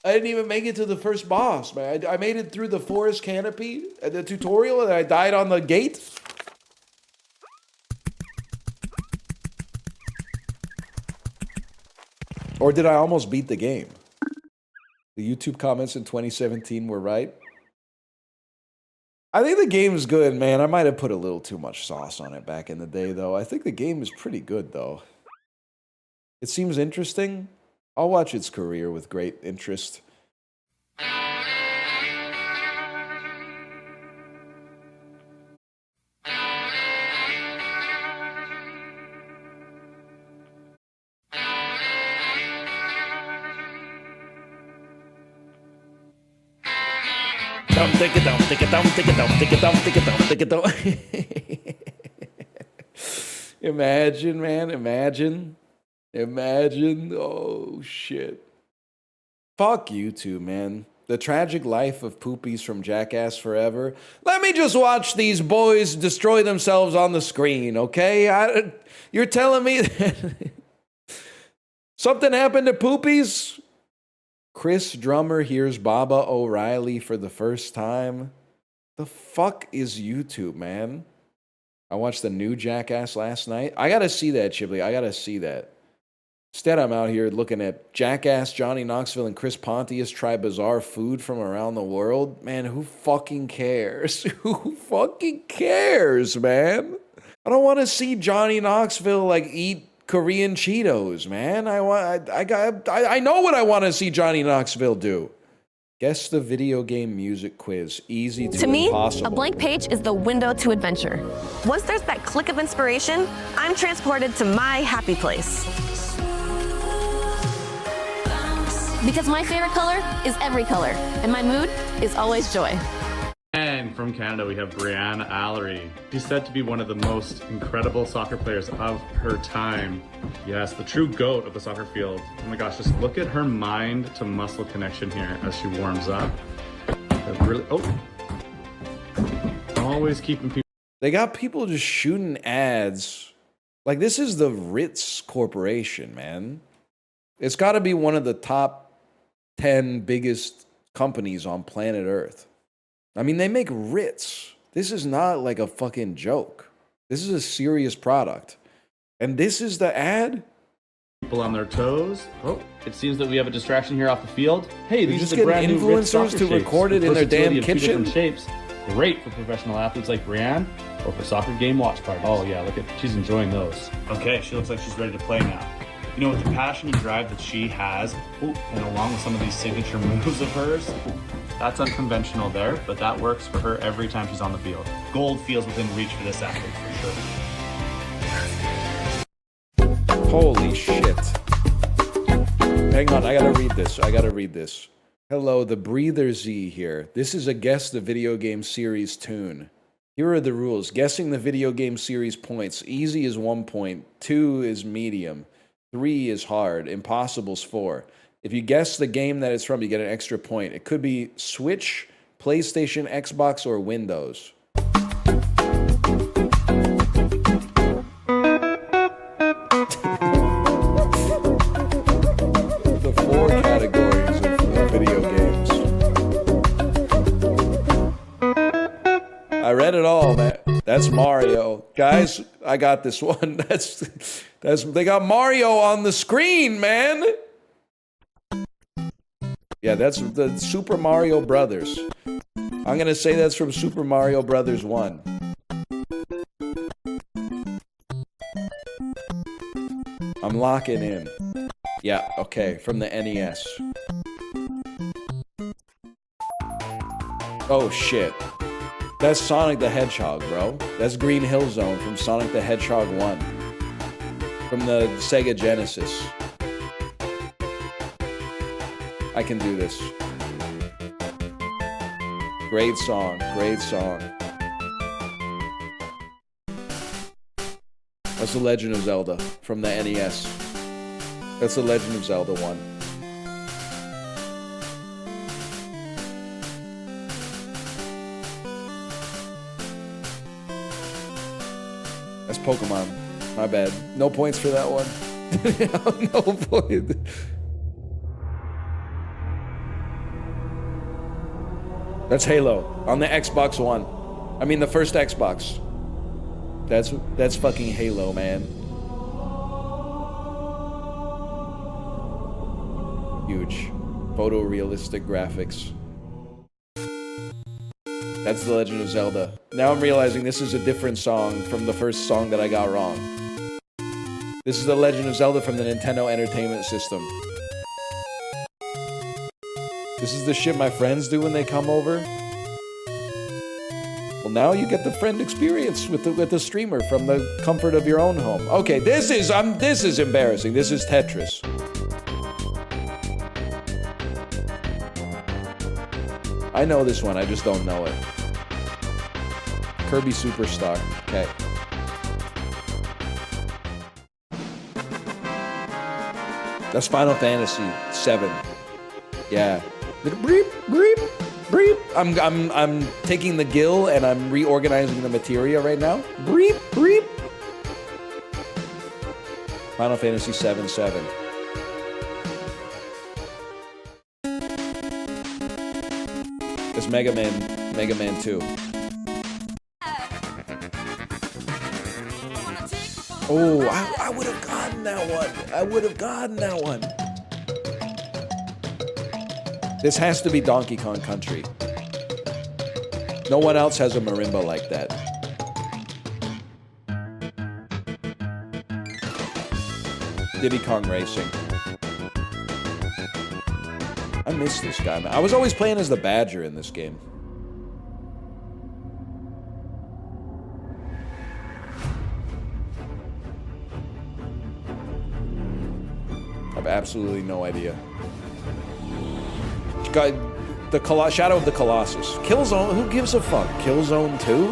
A: I didn't even make it to the first boss, man. I made it through the forest canopy at the tutorial and I died on the gate. Or did I almost beat the game? The YouTube comments in 2017 were right. I think the game is good, man. I might have put a little too much sauce on it back in the day, though. I think the game is pretty good, though. It seems interesting. I'll watch its career with great interest. Imagine, man, imagine. Imagine. Oh, shit. Fuck you two, man. The Tragic Life of Poopies from Jackass Forever. Let me just watch these boys destroy themselves on the screen, okay? You're telling me that something happened to Poopies? Chris Drummer hears Baba O'Reilly for the first time. The fuck is YouTube, man? I watched the new Jackass last night. I gotta see that, Chibley. I gotta see that. Instead, I'm out here looking at Jackass, Johnny Knoxville, and Chris Pontius try bizarre food from around the world. Man, who fucking cares? Who fucking cares, man? I don't want to see Johnny Knoxville like eat Korean Cheetos, man. I know what I want to see Johnny Knoxville do. Guess the video game music quiz. Easy to
H: me,
A: impossible.
H: a blank page is the window to adventure. Once there's that click of inspiration, I'm transported to my happy place. Because my favorite color is every color, and my mood is always joy.
I: And from Canada, we have Brianne Allery. She's said to be one of the most incredible soccer players of her time. Yes, the true GOAT of the soccer field. Oh my gosh, just look at her mind to muscle connection here as she warms up. Always keeping people.
A: They got people just shooting ads. Like, this is the Ritz Corporation, man. It's got to be one of the top 10 biggest companies on planet Earth. I mean, they make Ritz. This is not like a fucking joke. This is a serious product. And this is the ad?
I: People on their toes. Oh, it seems that we have a distraction here off the field. Hey, these
A: just
I: are the
A: getting
I: brand new Ritz
A: influencers
I: soccer
A: to
I: shapes.
A: record it in their damn
I: Versatility of two
A: kitchen?
I: different shapes. Great for professional athletes like Brianne or for soccer game watch parties. Oh yeah, look at, she's enjoying those. Okay, she looks like she's ready to play now. You know, with the passion and drive that she has, and along with some of these signature moves of hers, that's unconventional there, but that works for her every time she's on the field. Gold feels within reach for this athlete, for sure.
A: Holy shit. Hang on, I gotta read this. Hello, the Breather Z here. This is a Guess the Video Game Series tune. Here are the rules. Guessing the video game series points. Easy is 1 point. 2 is medium. 3 is hard. Impossible's 4. If you guess the game that it's from, you get an extra point. It could be Switch, PlayStation, Xbox, or Windows. The 4 categories of video games. I read it all, man. That's Mario. Guys, I got this one. They got Mario on the screen, man. Yeah, that's the Super Mario Brothers. I'm going to say that's from Super Mario Brothers 1. I'm locking in. Yeah, okay, from the NES. Oh, shit. That's Sonic the Hedgehog, bro. That's Green Hill Zone from Sonic the Hedgehog 1. From the Sega Genesis. I can do this. Great song, great song. That's The Legend of Zelda from the NES. That's The Legend of Zelda 1. That's Pokemon. My bad. No points for that one. No point. That's Halo on the Xbox One. I mean the first Xbox. That's fucking Halo, man. Huge. Photorealistic graphics. That's The Legend of Zelda. Now I'm realizing this is a different song from the first song that I got wrong. This is The Legend of Zelda from the Nintendo Entertainment System. This is the shit my friends do when they come over. Well, now you get the friend experience with the streamer from the comfort of your own home. Okay, this is embarrassing. This is Tetris. I know this one, I just don't know it. Kirby Superstar. Okay. That's Final Fantasy VII. Yeah. Breep, breep, breep. I'm taking the gill and I'm reorganizing the materia right now. Breep, breep. Final Fantasy 7-7. It's Mega Man 2. Oh, I would have gotten that one. I would have gotten that one. This has to be Donkey Kong Country. No one else has a marimba like that. Diddy Kong Racing. I miss this guy, man. I was always playing as the Badger in this game. I have absolutely no idea. Got the Shadow of the Colossus. Killzone, who gives a fuck? Killzone 2?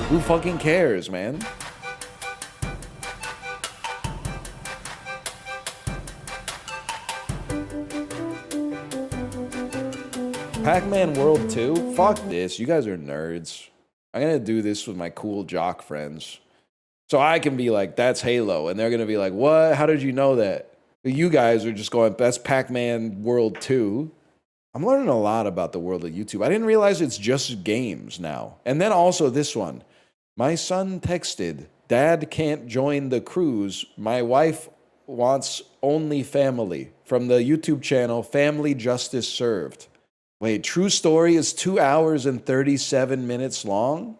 A: Who fucking cares, man? Pac-Man World 2? Fuck this. You guys are nerds. I'm gonna do this with my cool jock friends. So I can be like, that's Halo. And they're gonna be like, what? How did you know that? You guys are just going, that's Pac-Man World 2. I'm learning a lot about the world of YouTube. I didn't realize it's just games now. And then also this one. My son texted, Dad can't join the cruise. My wife wants only family. From the YouTube channel, Family Justice Served. Wait, true story is 2 hours and 37 minutes long?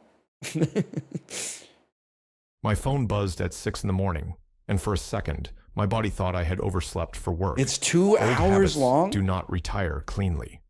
J: My phone buzzed at 6 in the morning, and for a second, my body thought I had overslept for work.
A: It's 2 hours long?
J: Do not retire cleanly.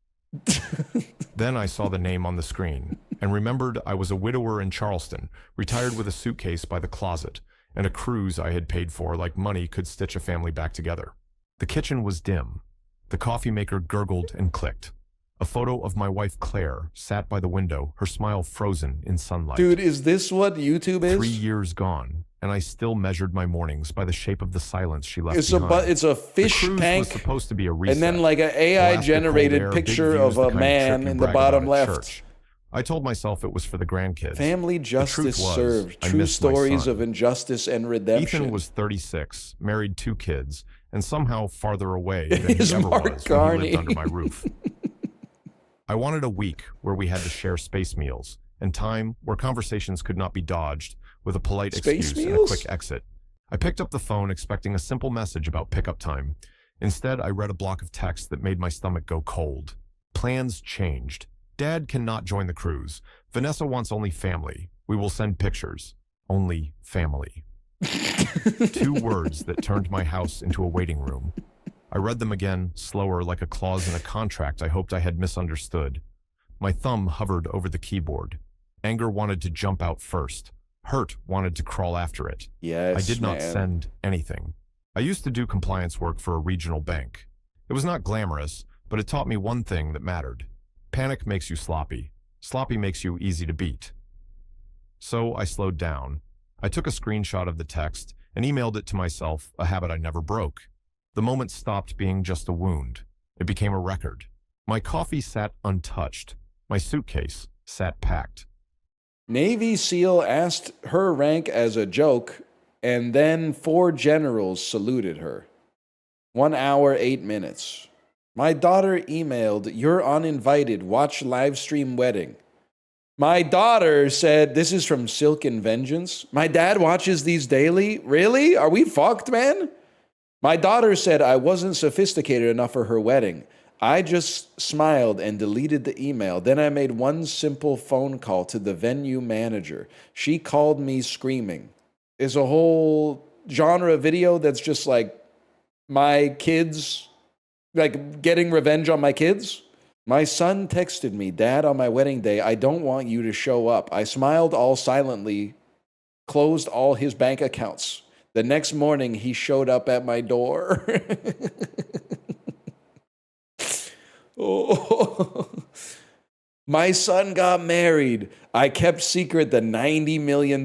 J: Then I saw the name on the screen, and remembered I was a widower in Charleston, retired with a suitcase by the closet, and a cruise I had paid for like money could stitch a family back together. The kitchen was dim. The coffee maker gurgled and clicked. A photo of my wife Claire sat by the window, her smile frozen in sunlight.
A: Dude, is this what YouTube is?
J: 3 years gone, and I still measured my mornings by the shape of the silence she left behind.
A: It's a fish
J: the cruise
A: tank,
J: was supposed to be a reset.
A: and then like an AI-generated
J: Air,
A: picture of a man in the bottom left.
J: Church. I told myself it was for the grandkids.
A: Family Justice Served. True stories of injustice and redemption.
J: Ethan was 36, married 2 kids, and somehow farther away than he ever
A: Mark
J: was when he lived under my roof. I wanted a week where we had to share space meals, and time where conversations could not be dodged with a polite excuse and a quick exit. I picked up the phone expecting a simple message about pickup time. Instead, I read a block of text that made my stomach go cold. Plans changed. Dad cannot join the cruise. Vanessa wants only family. We will send pictures. Only family. 2 words that turned my house into a waiting room. I read them again, slower, like a clause in a contract I hoped I had misunderstood. My thumb hovered over the keyboard. Anger wanted to jump out first. Hurt wanted to crawl after it.
A: Yes,
J: I did not send anything. I used to do compliance work for a regional bank. It was not glamorous, but it taught me one thing that mattered. Panic makes you sloppy. Sloppy makes you easy to beat. So I slowed down. I took a screenshot of the text and emailed it to myself, a habit I never broke. The moment stopped being just a wound. It became a record. My coffee sat untouched. My suitcase sat packed.
A: Navy SEAL asked her rank as a joke, and then 4 generals saluted her. 1 hour, 8 minutes. My daughter emailed, "You're uninvited. Watch live stream wedding." My daughter said, this is from Silk and Vengeance. My dad watches these daily. Really? Are we fucked, man? My daughter said I wasn't sophisticated enough for her wedding. I just smiled and deleted the email. Then I made one simple phone call to the venue manager. She called me screaming. It's a whole genre video that's just like my kids, like getting revenge on my kids. My son texted me, "Dad, on my wedding day, I don't want you to show up." I smiled all silently, closed all his bank accounts. The next morning, he showed up at my door. Oh. My son got married. I kept secret the $90 million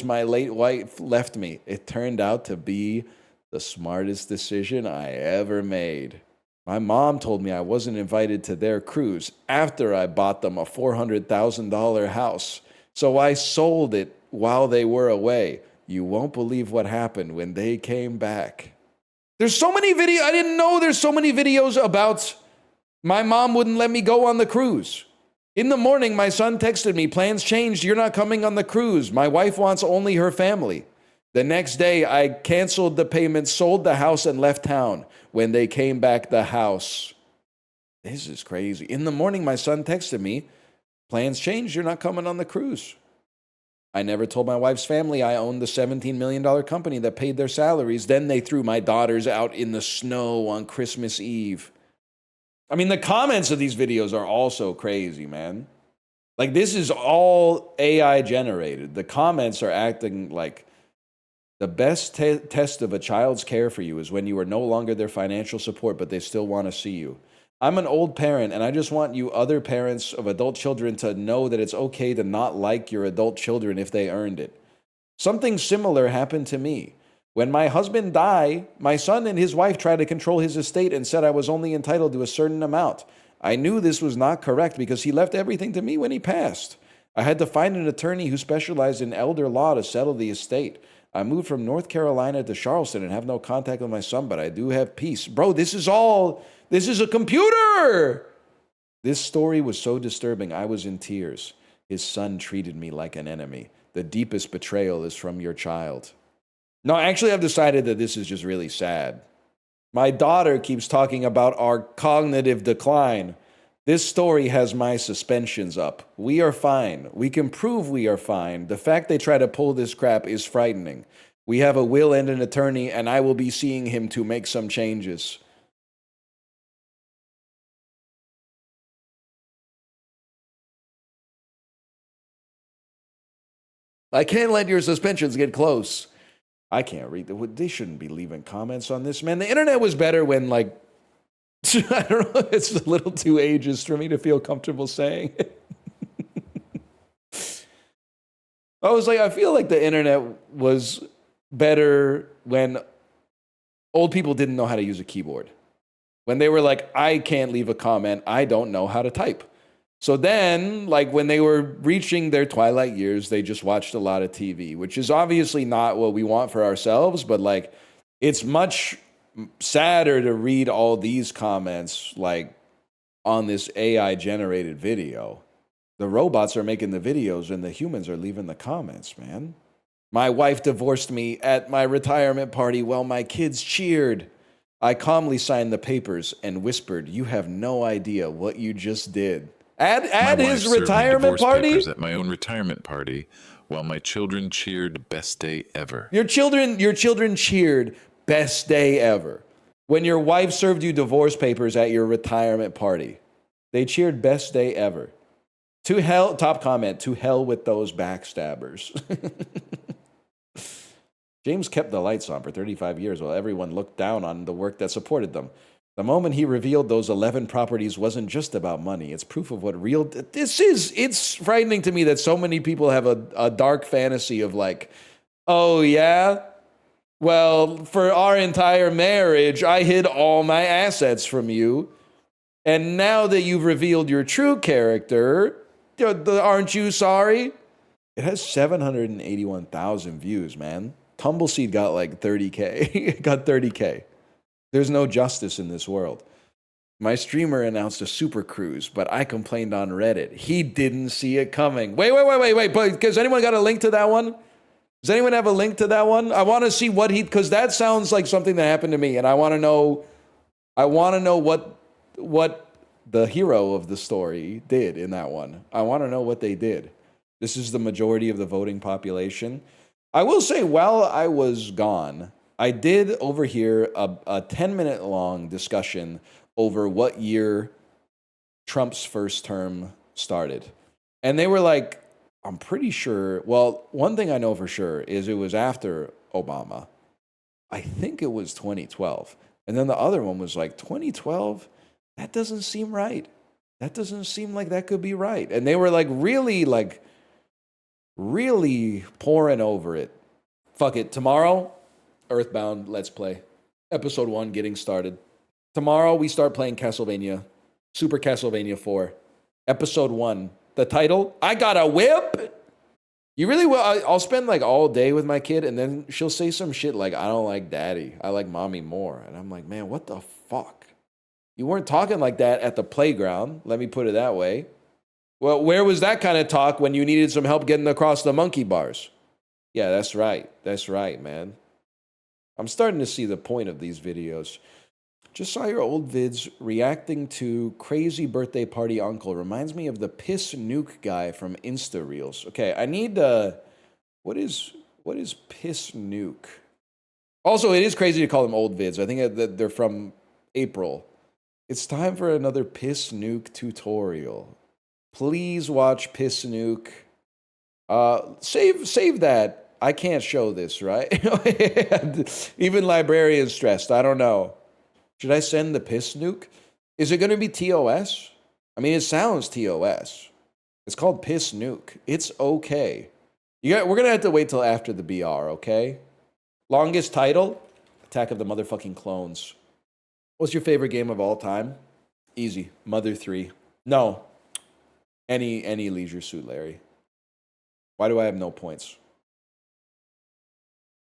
A: my late wife left me. It turned out to be the smartest decision I ever made. My mom told me I wasn't invited to their cruise after I bought them a $400,000 house. So I sold it while they were away. You won't believe what happened when they came back. There's so many videos. I didn't know there's so many videos about my mom wouldn't let me go on the cruise. In the morning, my son texted me, plans changed, you're not coming on the cruise. My wife wants only her family. The next day, I canceled the payment, sold the house, and left town. When they came back, the house. This is crazy. In the morning, my son texted me, plans changed, you're not coming on the cruise. I never told my wife's family I owned the $17 million company that paid their salaries. Then they threw my daughters out in the snow on Christmas Eve. I mean, the comments of these videos are also crazy, man. Like, this is all AI generated. The comments are acting like the best test of a child's care for you is when you are no longer their financial support, but they still want to see you. I'm an old parent, and I just want you other parents of adult children to know that it's okay to not like your adult children if they earned it. Something similar happened to me. When my husband died, my son and his wife tried to control his estate and said I was only entitled to a certain amount. I knew this was not correct because he left everything to me when he passed. I had to find an attorney who specialized in elder law to settle the estate. I moved from North Carolina to Charleston and have no contact with my son, but I do have peace. Bro, this is a computer! This story was so disturbing, I was in tears. His son treated me like an enemy. The deepest betrayal is from your child. No, actually, I've decided that this is just really sad. My daughter keeps talking about our cognitive decline. This story has my suspensions up. We are fine. We can prove we are fine. The fact they try to pull this crap is frightening. We have a will and an attorney, and I will be seeing him to make some changes. I can't let your suspensions get close. I can't read. They shouldn't be leaving comments on this, man. The internet was better when, like, I don't know, it's a little too ageist for me to feel comfortable saying it. I feel like the internet was better when old people didn't know how to use a keyboard. When they were like, I can't leave a comment, I don't know how to type. So then, like, when they were reaching their twilight years, they just watched a lot of TV, which is obviously not what we want for ourselves, but, like, it's much sadder to read all these comments, like, on this AI-generated video. The robots are making the videos, and the humans are leaving the comments, man. My wife divorced me at my retirement party while my kids cheered. I calmly signed the papers and whispered, you have no idea what you just did. Add his retirement party
K: at my own retirement party while my children cheered best day ever.
A: Your children cheered best day ever. When your wife served you divorce papers at your retirement party, they cheered best day ever. To hell, top comment, to hell with those backstabbers. James kept the lights on for 35 years while everyone looked down on the work that supported them. The moment he revealed those 11 properties wasn't just about money. It's proof of what real... It's frightening to me that so many people have a dark fantasy of like, oh yeah? Well, for our entire marriage, I hid all my assets from you. And now that you've revealed your true character, aren't you sorry? It has 781,000 views, man. Tumbleseed got like 30K. It got 30K. There's no justice in this world. My streamer announced a super cruise, but I complained on Reddit. He didn't see it coming. Wait. But has anyone got a link to that one? Does anyone have a link to that one? I want to see what because that sounds like something that happened to me, and I want to know what the hero of the story did in that one. I want to know what they did. This is the majority of the voting population. I will say, while I was gone, I did overhear a 10-minute long discussion over what year Trump's first term started. And they were like, I'm pretty sure, well, one thing I know for sure is it was after Obama. I think it was 2012. And then the other one was like, 2012? That doesn't seem right. That doesn't seem like that could be right. And they were really pouring over it. Fuck it. Tomorrow, Earthbound Let's Play. Episode 1 getting started. Tomorrow we start playing Castlevania, Super Castlevania 4, Episode 1. The title, I Got a Whip. You really will. I'll spend like all day with my kid, and then she'll say some shit like, I don't like daddy. I like mommy more. And I'm like, man, what the fuck? You weren't talking like that at the playground. Let me put it that way. Well, where was that kind of talk when you needed some help getting across the monkey bars? Yeah, that's right. That's right, man. I'm starting to see the point of these videos. Just saw your old vids reacting to crazy birthday party uncle. Reminds me of the piss nuke guy from Insta Reels. Okay, I need what is piss nuke? Also, it is crazy to call them old vids. I think that they're from April. It's time for another piss nuke tutorial. Please watch piss nuke. Save that. I can't show this, right? Even librarians stressed. I don't know. Should I send the piss nuke? Is it going to be TOS? I mean, it sounds TOS. It's called piss nuke. It's okay. We're going to have to wait till after the BR, okay? Longest title? Attack of the Motherfucking Clones. What's your favorite game of all time? Easy. Mother 3. No. Any Leisure Suit Larry. Why do I have no points?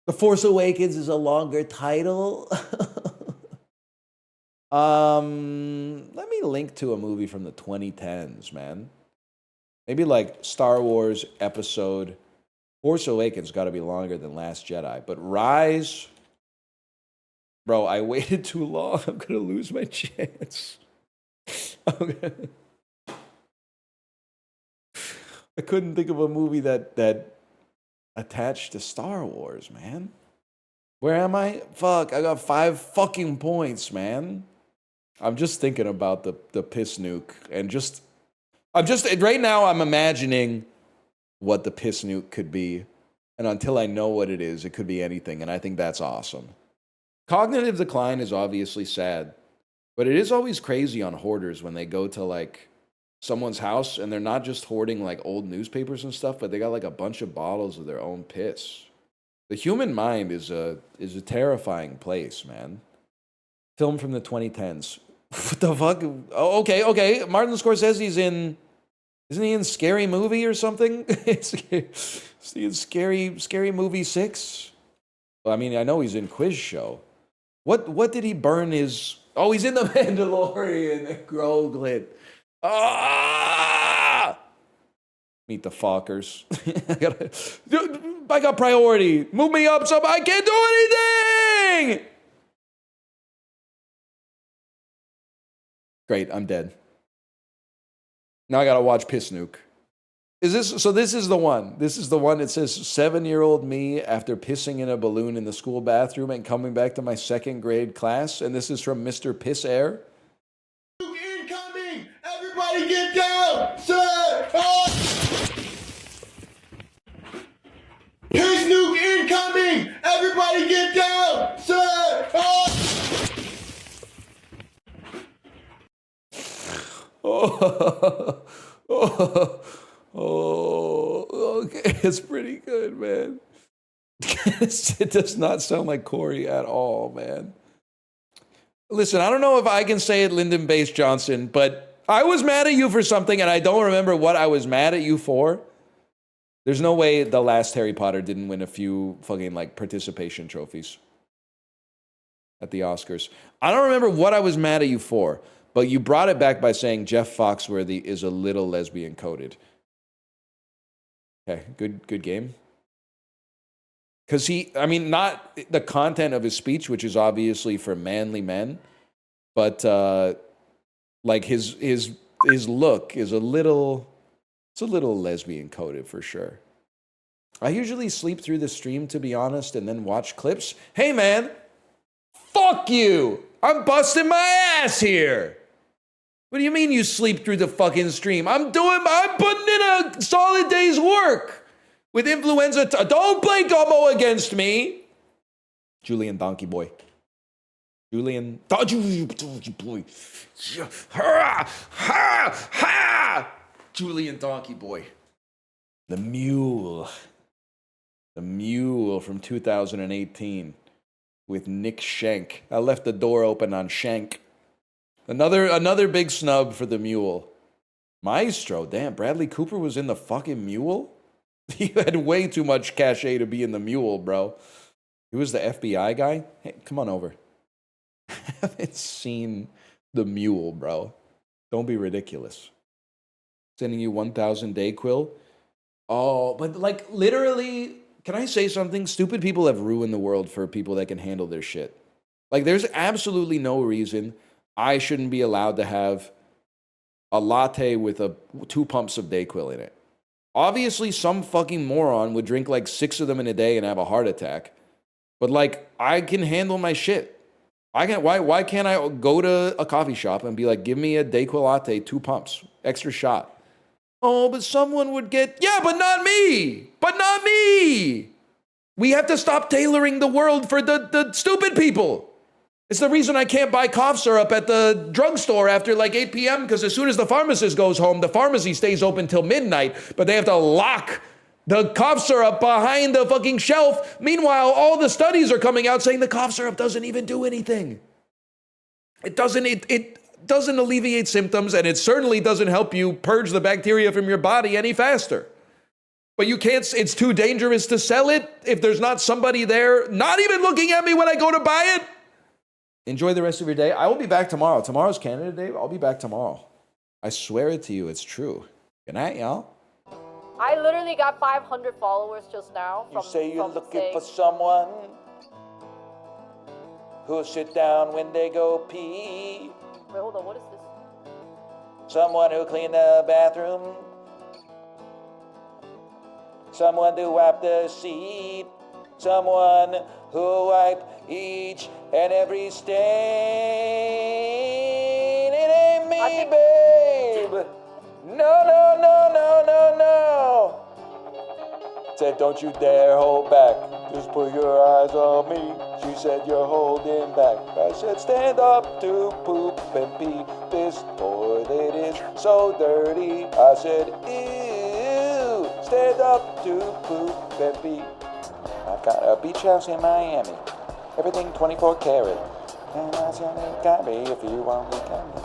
A: The Force Awakens is a longer title. Let me link to a movie from the 2010s, man. Maybe like Star Wars episode. Force Awakens got to be longer than Last Jedi. But Rise, bro, I waited too long. I'm going to lose my chance. I couldn't think of a movie that attached to Star Wars, man. Where am I? Fuck, I got 5 fucking points, man. I'm just thinking about the piss nuke and right now I'm imagining what the piss nuke could be. And until I know what it is, it could be anything. And I think that's awesome. Cognitive decline is obviously sad, but it is always crazy on hoarders when they go to like someone's house and they're not just hoarding like old newspapers and stuff, but they got like a bunch of bottles of their own piss. The human mind is a terrifying place, man. Film from the 2010s. What the fuck? Oh, okay. Martin Scorsese's in... Isn't he in Scary Movie or something? Is he in Scary Movie 6? Well, I mean, I know he's in Quiz Show. What did he burn his... Oh, he's in The Mandalorian. Groglit. Ah! Meet the Fockers. I got priority. Move me up, I can't do anything! Great, I'm dead. Now I gotta watch Piss Nuke. This is the one. This is the one that says 7-year-old me after pissing in a balloon in the school bathroom and coming back to my 2nd grade class. And this is from Mr. Piss Air.
L: Nuke incoming! Everybody get down! Sir! Oh! Piss Nuke incoming! Everybody get down! Sir! Oh!
A: Okay, it's pretty good, man. It does not sound like Kory at all, man. Listen, I don't know if I can say it, lyndonbasedjohnson, but I was mad at you for something, and I don't remember what I was mad at you for. There's no way the last Harry Potter didn't win a few fucking, like, participation trophies at the Oscars. I don't remember what I was mad at you for, but you brought it back by saying Jeff Foxworthy is a little lesbian coded. Okay, good game. Because not the content of his speech, which is obviously for manly men, but like his look is a little lesbian coded for sure. I usually sleep through the stream, to be honest, and then watch clips. Hey man, fuck you! I'm busting my ass here! What do you mean you sleep through the fucking stream? I'm putting in a solid day's work with influenza. Don't play gumbo against me. Julian Donkey Boy. Julian Donkey Boy. Julian Donkey Boy. The Mule. The Mule from 2018 with Nick Shank. I left the door open on Shank. Another big snub for the mule. Maestro, damn, Bradley Cooper was in the fucking mule? He had way too much cachet to be in the mule, bro. He was the FBI guy? Hey, come on over. I haven't seen the mule, bro. Don't be ridiculous. Sending you 1,000 Dayquill. Oh, but like literally, can I say something? Stupid people have ruined the world for people that can handle their shit. Like there's absolutely no reason I shouldn't be allowed to have a latte with 2 pumps of Dayquill in it. Obviously, some fucking moron would drink like 6 of them in a day and have a heart attack. But like, I can handle my shit. Why can't I go to a coffee shop and be like, give me a Dayquill Latte, 2 pumps, extra shot? Oh, but someone would get, yeah, but not me. But not me. We have to stop tailoring the world for the stupid people. It's the reason I can't buy cough syrup at the drugstore after like 8 p.m. because as soon as the pharmacist goes home, the pharmacy stays open till midnight, but they have to lock the cough syrup behind the fucking shelf. Meanwhile, all the studies are coming out saying the cough syrup doesn't even do anything. It doesn't alleviate symptoms, and it certainly doesn't help you purge the bacteria from your body any faster. But you can't, it's too dangerous to sell it if there's not somebody there, not even looking at me when I go to buy it. Enjoy the rest of your day. I will be back tomorrow. Tomorrow's Canada Day. I'll be back tomorrow. I swear it to you, it's true. Good night, y'all.
M: I literally got 500 followers just now.
N: You say you're looking for someone who'll sit down when they go pee.
M: Wait, hold on, what is this?
N: Someone who'll clean the bathroom. Someone to wipe the seat. Someone who'll wipe each and every stain. It ain't me, babe. No, no, no, no, no, no. Said, don't you dare hold back. Just put your eyes on me. She said, you're holding back. I said, stand up to poop and pee. This toilet is so dirty. I said, ew. Stand up to poop and pee. I've got a beach house in Miami. Everything 24 karat. And I said, it got me if you want me, got me.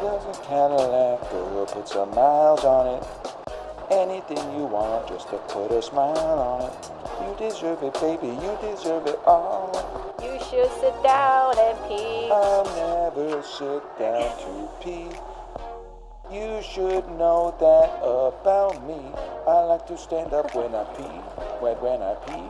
N: There's a Cadillac, girl, put some miles on it. Anything you want, just to put a smile on it. You deserve it, baby, you deserve it all.
M: You should sit down and pee.
N: I'll never sit down to pee. You should know that about me. I like to stand up when I pee. When I pee.